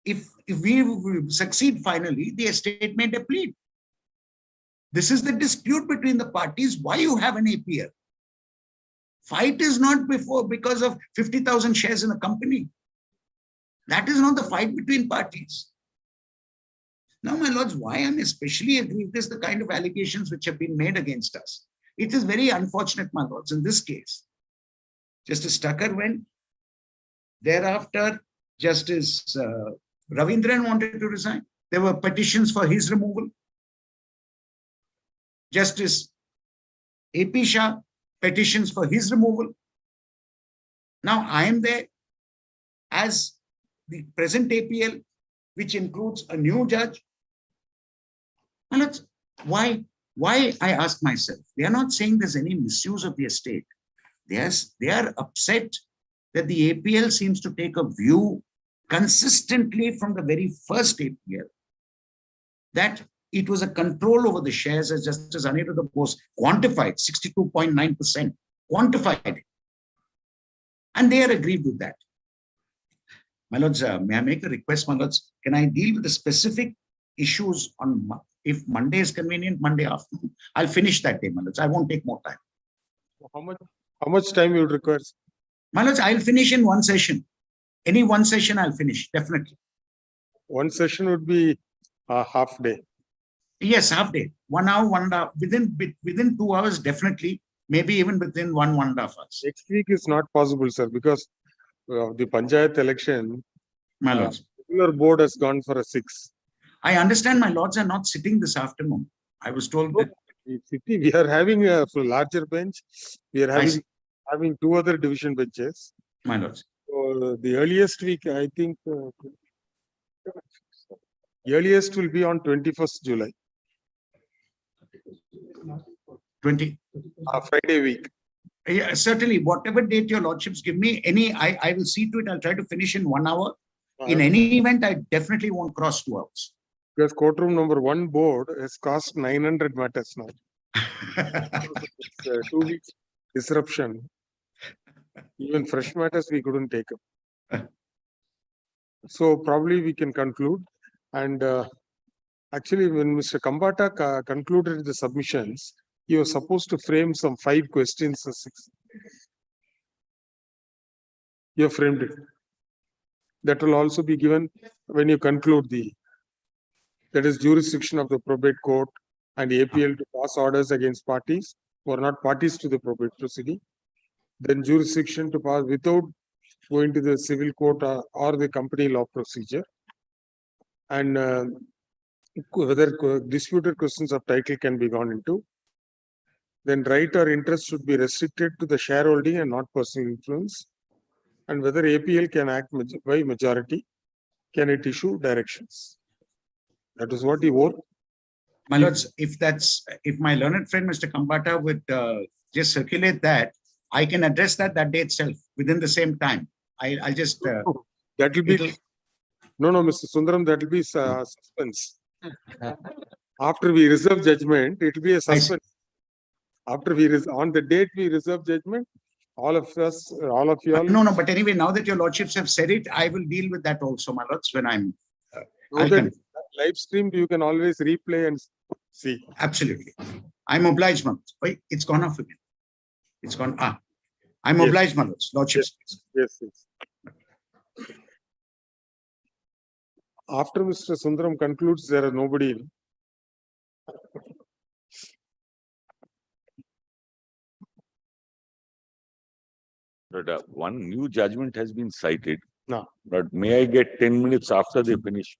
if we succeed finally, the estate may deplete. This is the dispute between the parties. Why you have an APL? Fight is not because of 50,000 shares in a company. That is not the fight between parties. Now, my lords, why I'm especially aggrieved is the kind of allegations which have been made against us. It is very unfortunate, my lords, in this case. Justice Tucker went. Thereafter, Justice Ravindran wanted to resign. There were petitions for his removal. Justice A.P. Shah, petitions for his removal. Now I am there as the present APL, which includes a new judge. And why I ask myself, they are not saying there's any misuse of the estate. They are upset that the APL seems to take a view consistently from the very first APL that it was a control over the shares, as Justice Aniruddha Bose quantified, 62.9%, quantified it. And they are agreed with that. My lords, may I make a request, my lords? Can I deal with the specific issues on, if Monday is convenient, Monday afternoon? I'll finish that day, my lords. I won't take more time. How much time you would require? My lords, I'll finish in one session. Any one session, I'll finish, definitely. One session would be a half day. Yes, half day. 1 hour, 1 hour. Within 2 hours, definitely. Maybe even within 1.5 hours. Next week is not possible, sir, because the Panchayat election, my lords, regular board has gone for a 6. I understand my lords are not sitting this afternoon. I was told that we are having a larger bench. We are having 2 other division benches. My lords. So the earliest week, I think, earliest will be on 21st July. 20. Friday week. Yeah, certainly. Whatever date your lordships give me, I will see to it. I'll try to finish in 1 hour. In any event, I definitely won't cross 2 hours. Because courtroom number 1 board has cost 900 matters now. It's 2 weeks disruption. Even fresh matters we couldn't take up. So probably we can conclude. And actually, when Mr. Kambata concluded the submissions, he was supposed to frame some 5 questions or 6. You have framed it. That will also be given when you conclude that is jurisdiction of the probate court and APL to pass orders against parties who are not parties to the probate proceeding. Then jurisdiction to pass without going to the civil court or the company law procedure. And whether disputed questions of title can be gone into. Then right or interest should be restricted to the shareholding and not personal influence. And whether APL can act by majority, can it issue directions? That is what he wrote. My lords, if my learned friend, Mr. Kambata, would just circulate that, I can address that day itself within the same time. I'll just. That will be. No, Mr. Sundaram, that will be suspense. After we reserve judgment, it will be a suspense. After on the date we reserve judgment, all of us, all of you all. No, but anyway, now that your lordships have said it, I will deal with that also, my lords, when I'm. Live streamed, you can always replay and see. Absolutely. I'm obliged, my lords. Wait, it's gone off again. It's gone. I'm Yes. obliged, my lords. Lordships. Yes. After Mr. Sundaram concludes, there are nobody. But one new judgment has been cited. No. But may I get 10 minutes after they finish?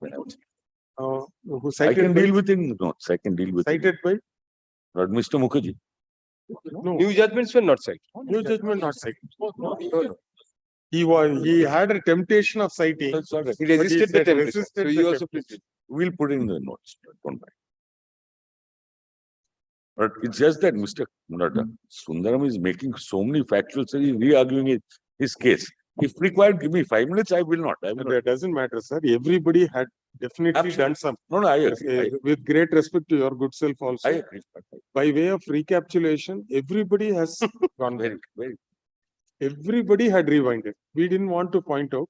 Who I cited can by? deal with it. No, I can deal with it. Cited by? But Mr. Mukherjee. No. New judgments were not cited. New judgment not cited. He had a temptation of citing. That's all right. He resisted the temptation. resisted So the you also temptation. We'll put in the notes. Don't mind. But it's just that Mr. Sundaram is making so many factuals, so he's re-arguing his case. If required, give me 5 minutes, I will not. That doesn't matter, sir. Everybody had definitely Absolutely. done some. No, I agree. With great respect to your good self also. I agree. By way of recapitulation, everybody has gone Very, very. very. Everybody had rewinded. We didn't want to point out.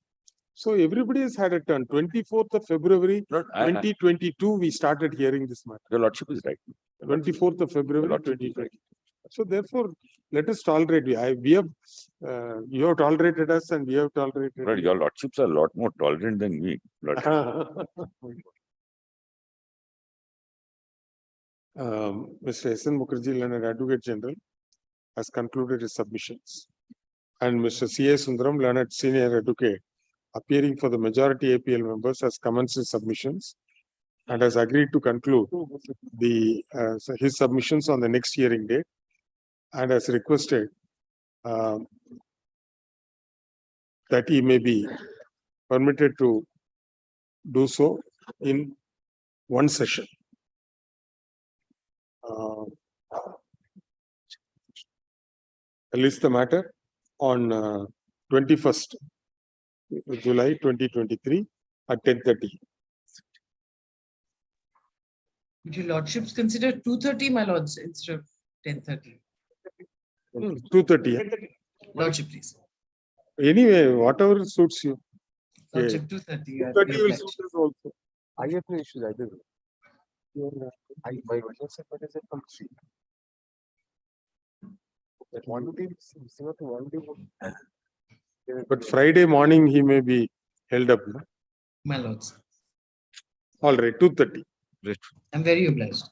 So everybody has had a turn. 24th of February, 2022, we started hearing this matter. Your lordship is right. 24th of February, 2020. So therefore, let us tolerate. You have tolerated us and we have tolerated. But your lordships are a lot more tolerant than me. Mr. S.N. Mukherjee, Learned Advocate General, has concluded his submissions. And Mr. C.A. Sundaram, Learned Senior Advocate, appearing for the majority APL members, has commenced his submissions and has agreed to conclude his submissions on the next hearing date and has requested that he may be permitted to do so in one session. I'll list the matter on 21st July 2023 at 10:30. Would your lordships consider 2:30, my lords, instead of 10:30? 2:30. Lordship, please. Anyway, whatever suits you. Lordship, 2:30. 2:30 will suit us also. I have no issues either. My Wednesday is from 3. That one day, similar to one day. But Friday morning he may be held up. No? My lords, All right, 2:30. I'm very obliged.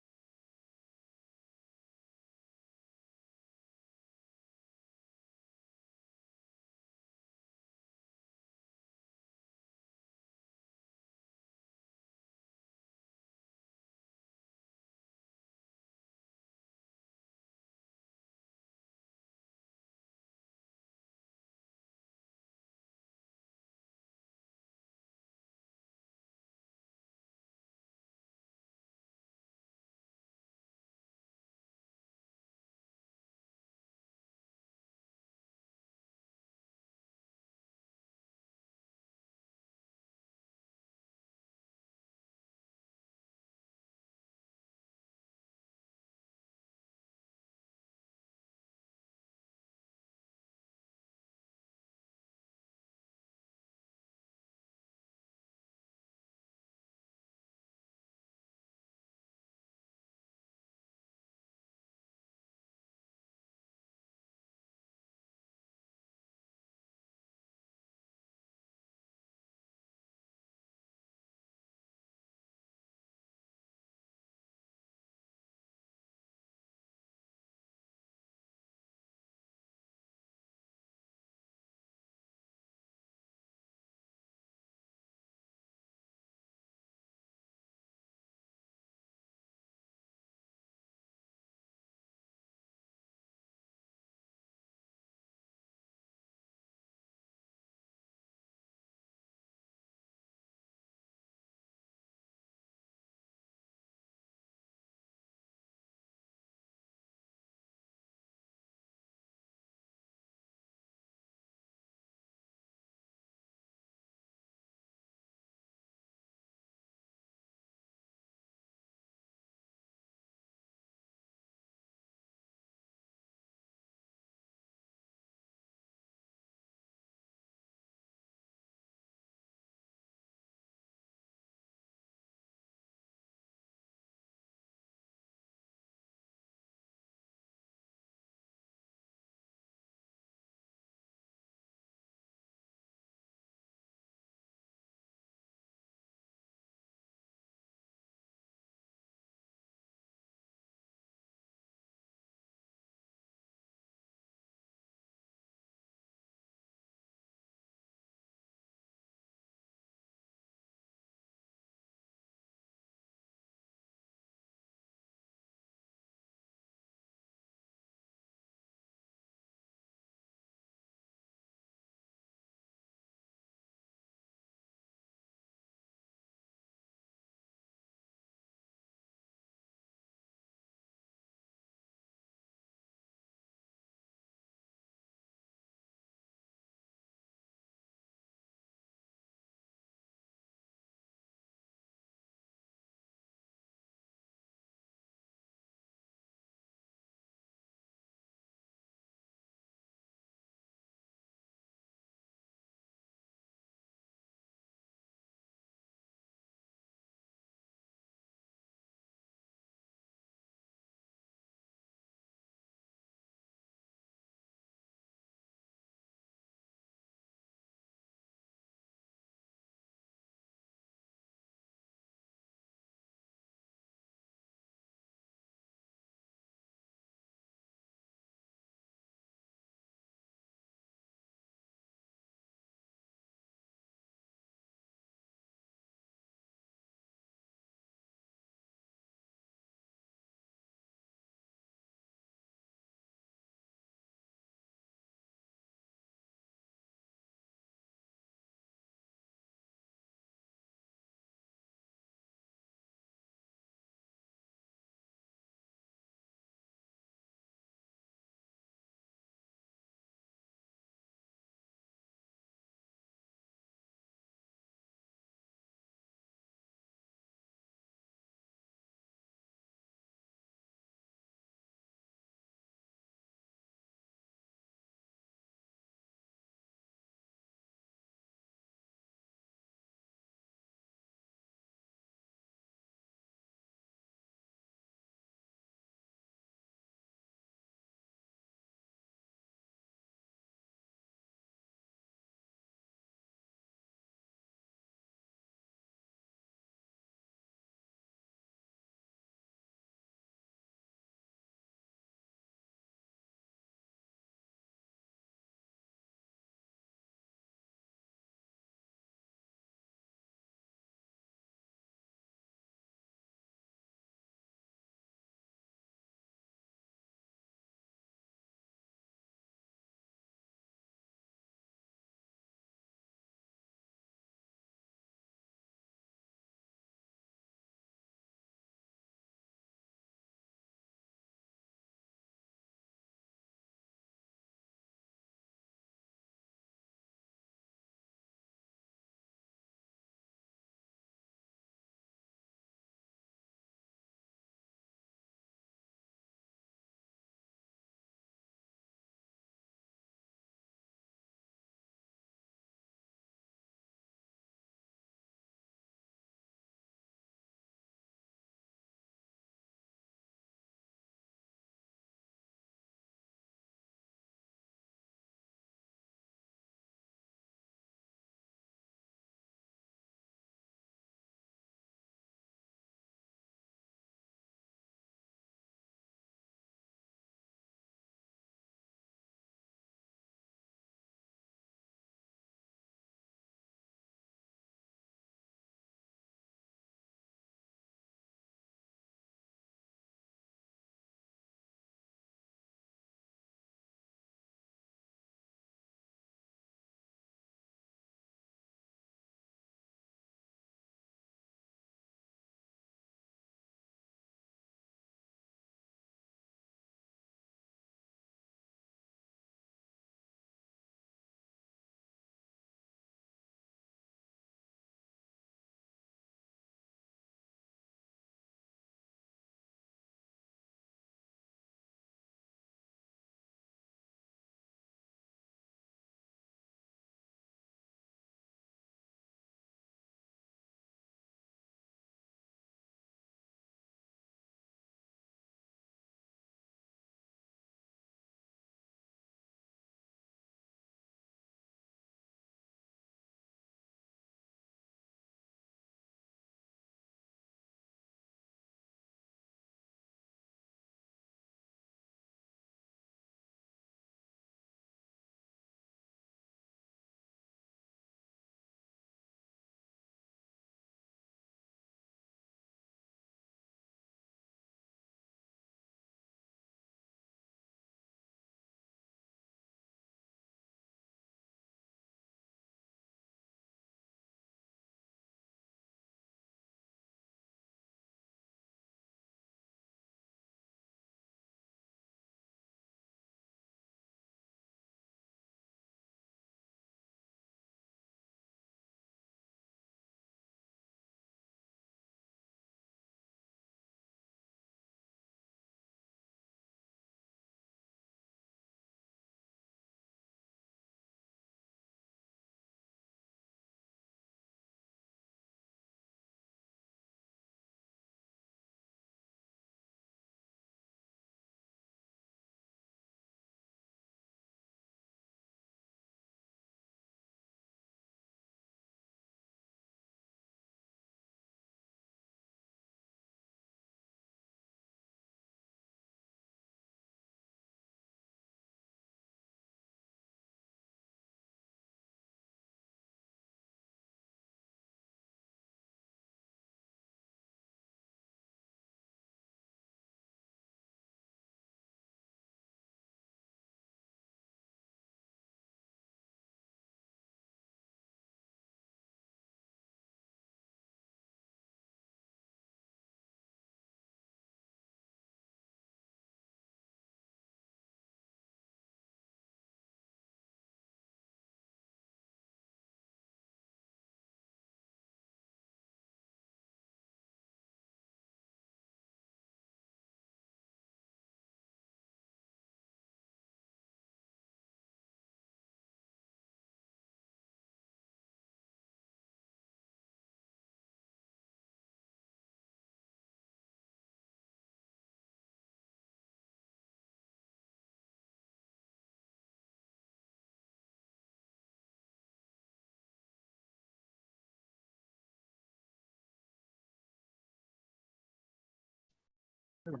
Under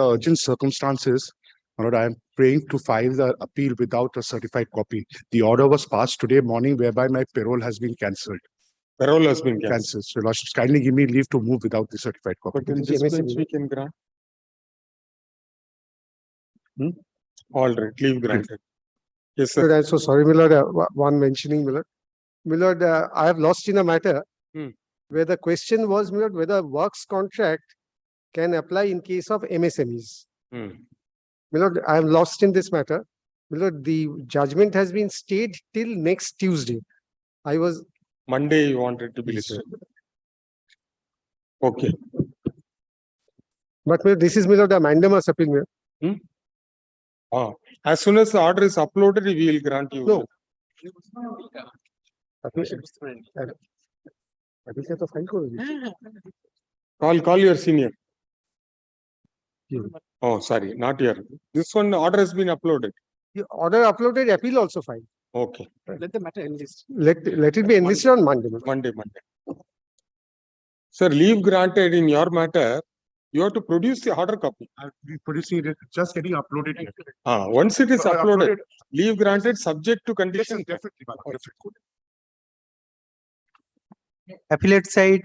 urgent circumstances, my lord, I am praying to file the appeal without a certified copy. The order was passed today morning whereby my parole has been cancelled. Parole has been cancelled. Cancelled. So, Your Lordship, kindly give me leave to move without the certified copy. But in this bench we can grant. All right, leave granted. Yes, sir. I'm so sorry, my lord, one mentioning, my lord. My lord, I have lost in a matter where the question was, my lord, whether works contract can apply in case of MSMEs. My lord, I am lost in this matter. My lord, the judgment has been stayed till next Tuesday. I was Monday you wanted to be Yes, sir. listed. Okay. But my lord, this is, my lord, a mandamus appeal. My lord. As soon as the order is uploaded, we will grant you. No. Call your senior. Oh, sorry, not your. This one order has been uploaded. The order uploaded, appeal also filed. Okay. Let the matter enlist. Let it be enlisted on Monday. my lord. Monday. Sir, leave granted in your matter. You have to produce the order copy. I'll be producing it, just getting uploaded here. Once it is uploaded, Uploaded. leave granted subject to Yes, condition. sir, definitely. my lord, definitely. Affiliate side,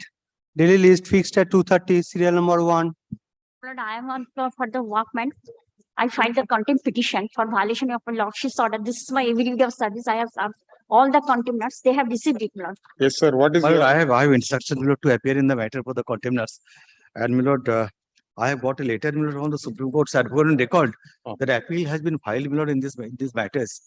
daily list fixed at 2:30, serial number 1. Lord, I am on for the workman. I filed the contempt petition for violation of a lordship's order. This is my affidavit of service. I have served all the contemnants. They have received it, Lord. Yes, sir. What is My lord, your? I have instructions, my lord, to appear in the matter for the contemners. And my lord, I have got a letter, my lord, from the Supreme Court's advocate record that appeal has been filed, my lord, in these matters.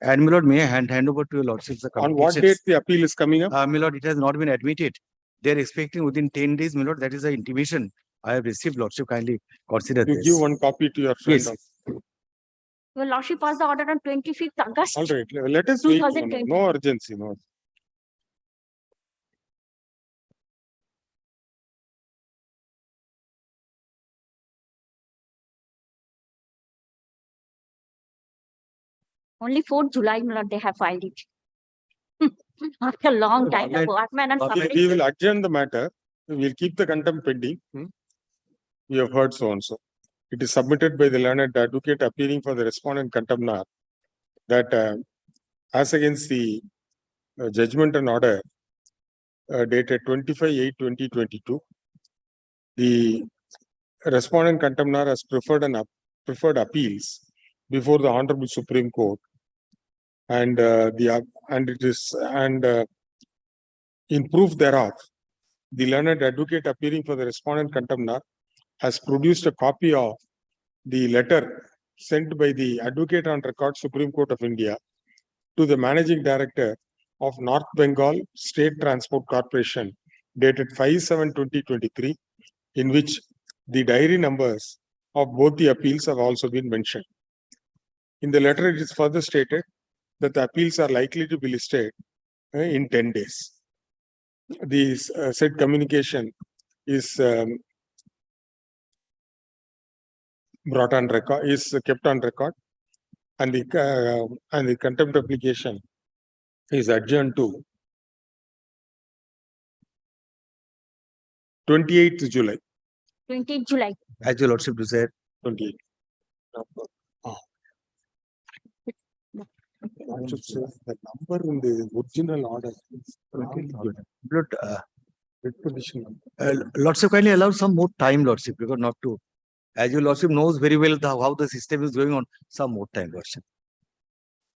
And my lord, may I hand over to your lordships the On what communications. date the appeal is coming up? My lord, it has not been admitted. They are expecting within 10 days, my lord. That is the intimation I have received. Lordship, kindly consider You this. give one copy to your friend. Yes. Your lordship passed the order on 25th August. All right. Let us wait. 2020. No urgency. No. Only 4th July, my lord, they have filed it. After a long time, the workman and We will adjourn the matter. We will keep the contempt pending. We have heard so and so. It is submitted by the learned advocate appearing for the respondent contemptor that as against the judgment and order dated 25/8/2022, the respondent contemptor has preferred appeals before the Honorable Supreme Court, and in proof thereof, the learned advocate appearing for the respondent contemptor has produced a copy of the letter sent by the Advocate on Record Supreme Court of India to the Managing Director of North Bengal State Transport Corporation dated 5/7/2023, in which the diary numbers of both the appeals have also been mentioned. In the letter, it is further stated that the appeals are likely to be listed in 10 days. The said communication is brought on record, is kept on record, and the contempt application is adjourned to 28th July. 20th July. As your lordship desired. 28. I should say the number in the original order is Lord, requisition number. lordship, kindly allow some more time, lordship, because not to. As your lordship knows very well how the system is going on, some more time, lordship.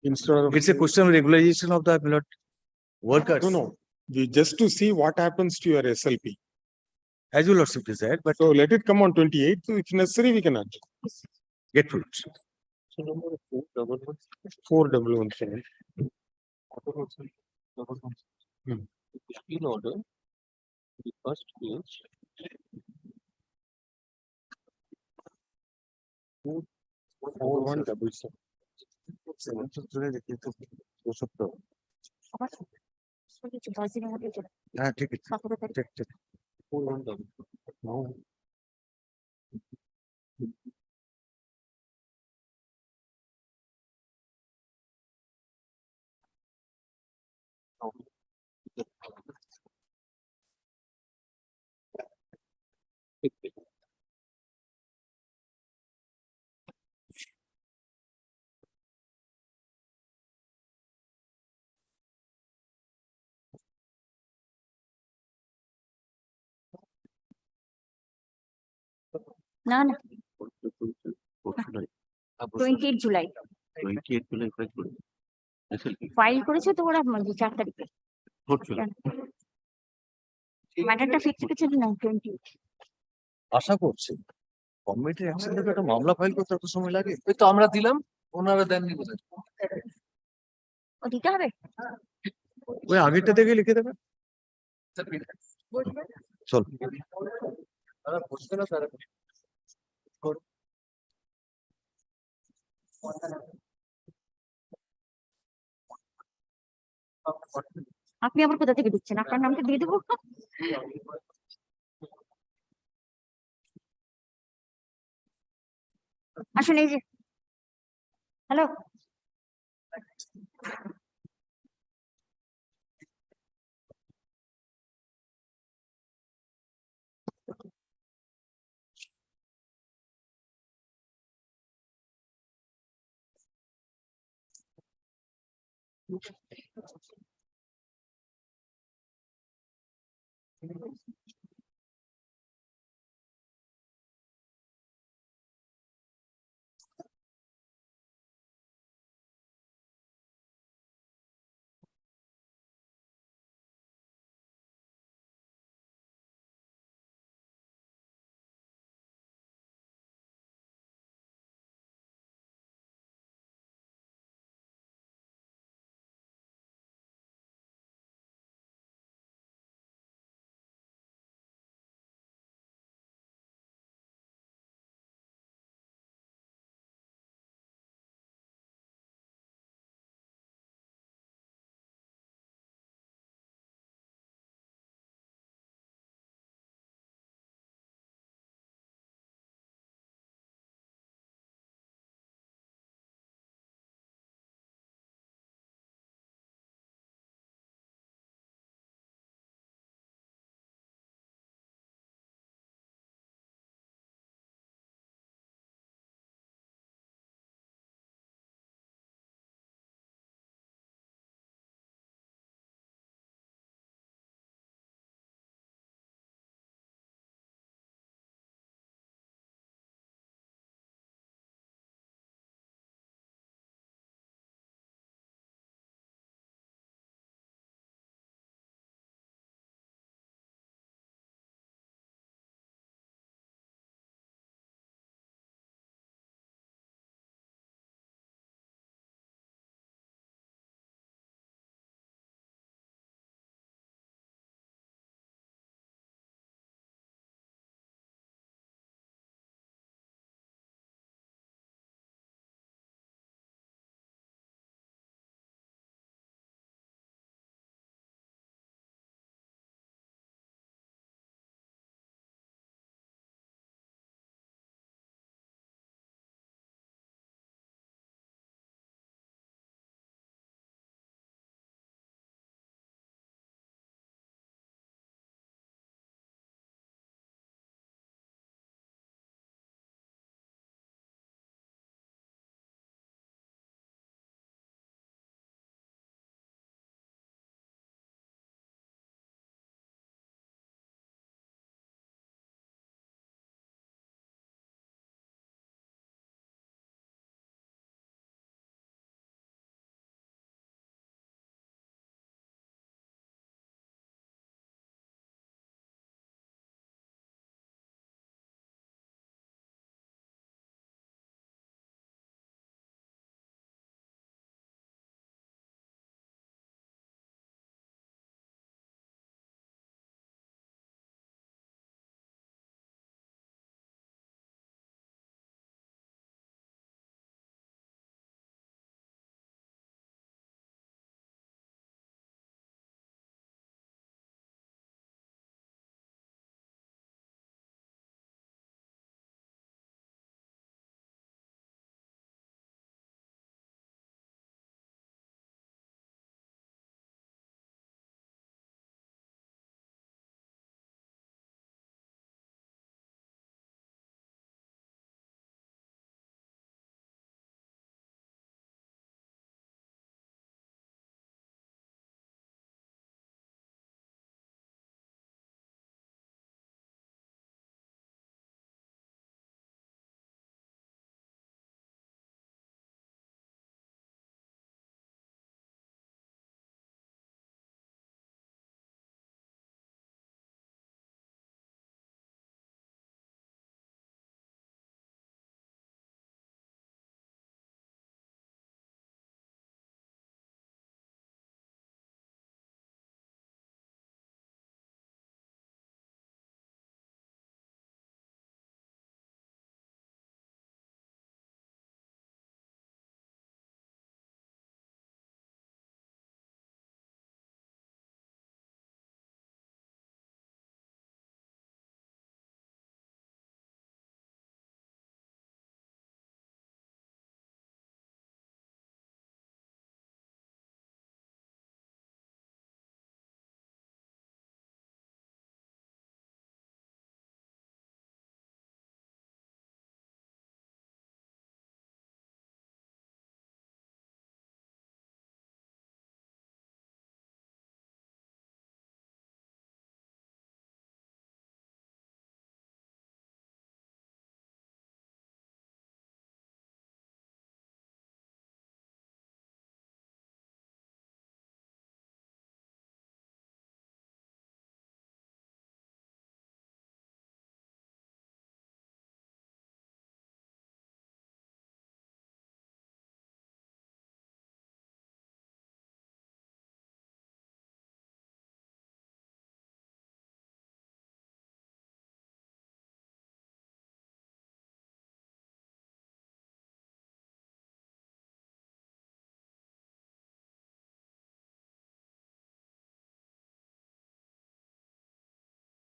Instead of It's a question of regularization of the lord workers. no. Just to see what happens to your SLP. As your lordship desired, but So let it come on 28th. If necessary, we can adjust. get full. So number 411. In order, the first page. 4177. Take it. Take. 4177. No. না না 28 July file করেছে তো ওরা 4 তারিখে ম্যাটারটা fix করেছে না 20। আশা করছি কমিটির অ্যাকশন থেকে একটা মামলা ফাইল করতে এত সময় লাগে? ওই তো আমরা দিলাম, ওনারা দেননি বোধহয়। ও দিতে হবে। ওই আগেরটা থেকে লিখে দেবে। চল আপনি আবার কোথা থেকে দিচ্ছেন? আপনার নামটা দিয়ে দেবো। আসুন এই যে, হ্যালো।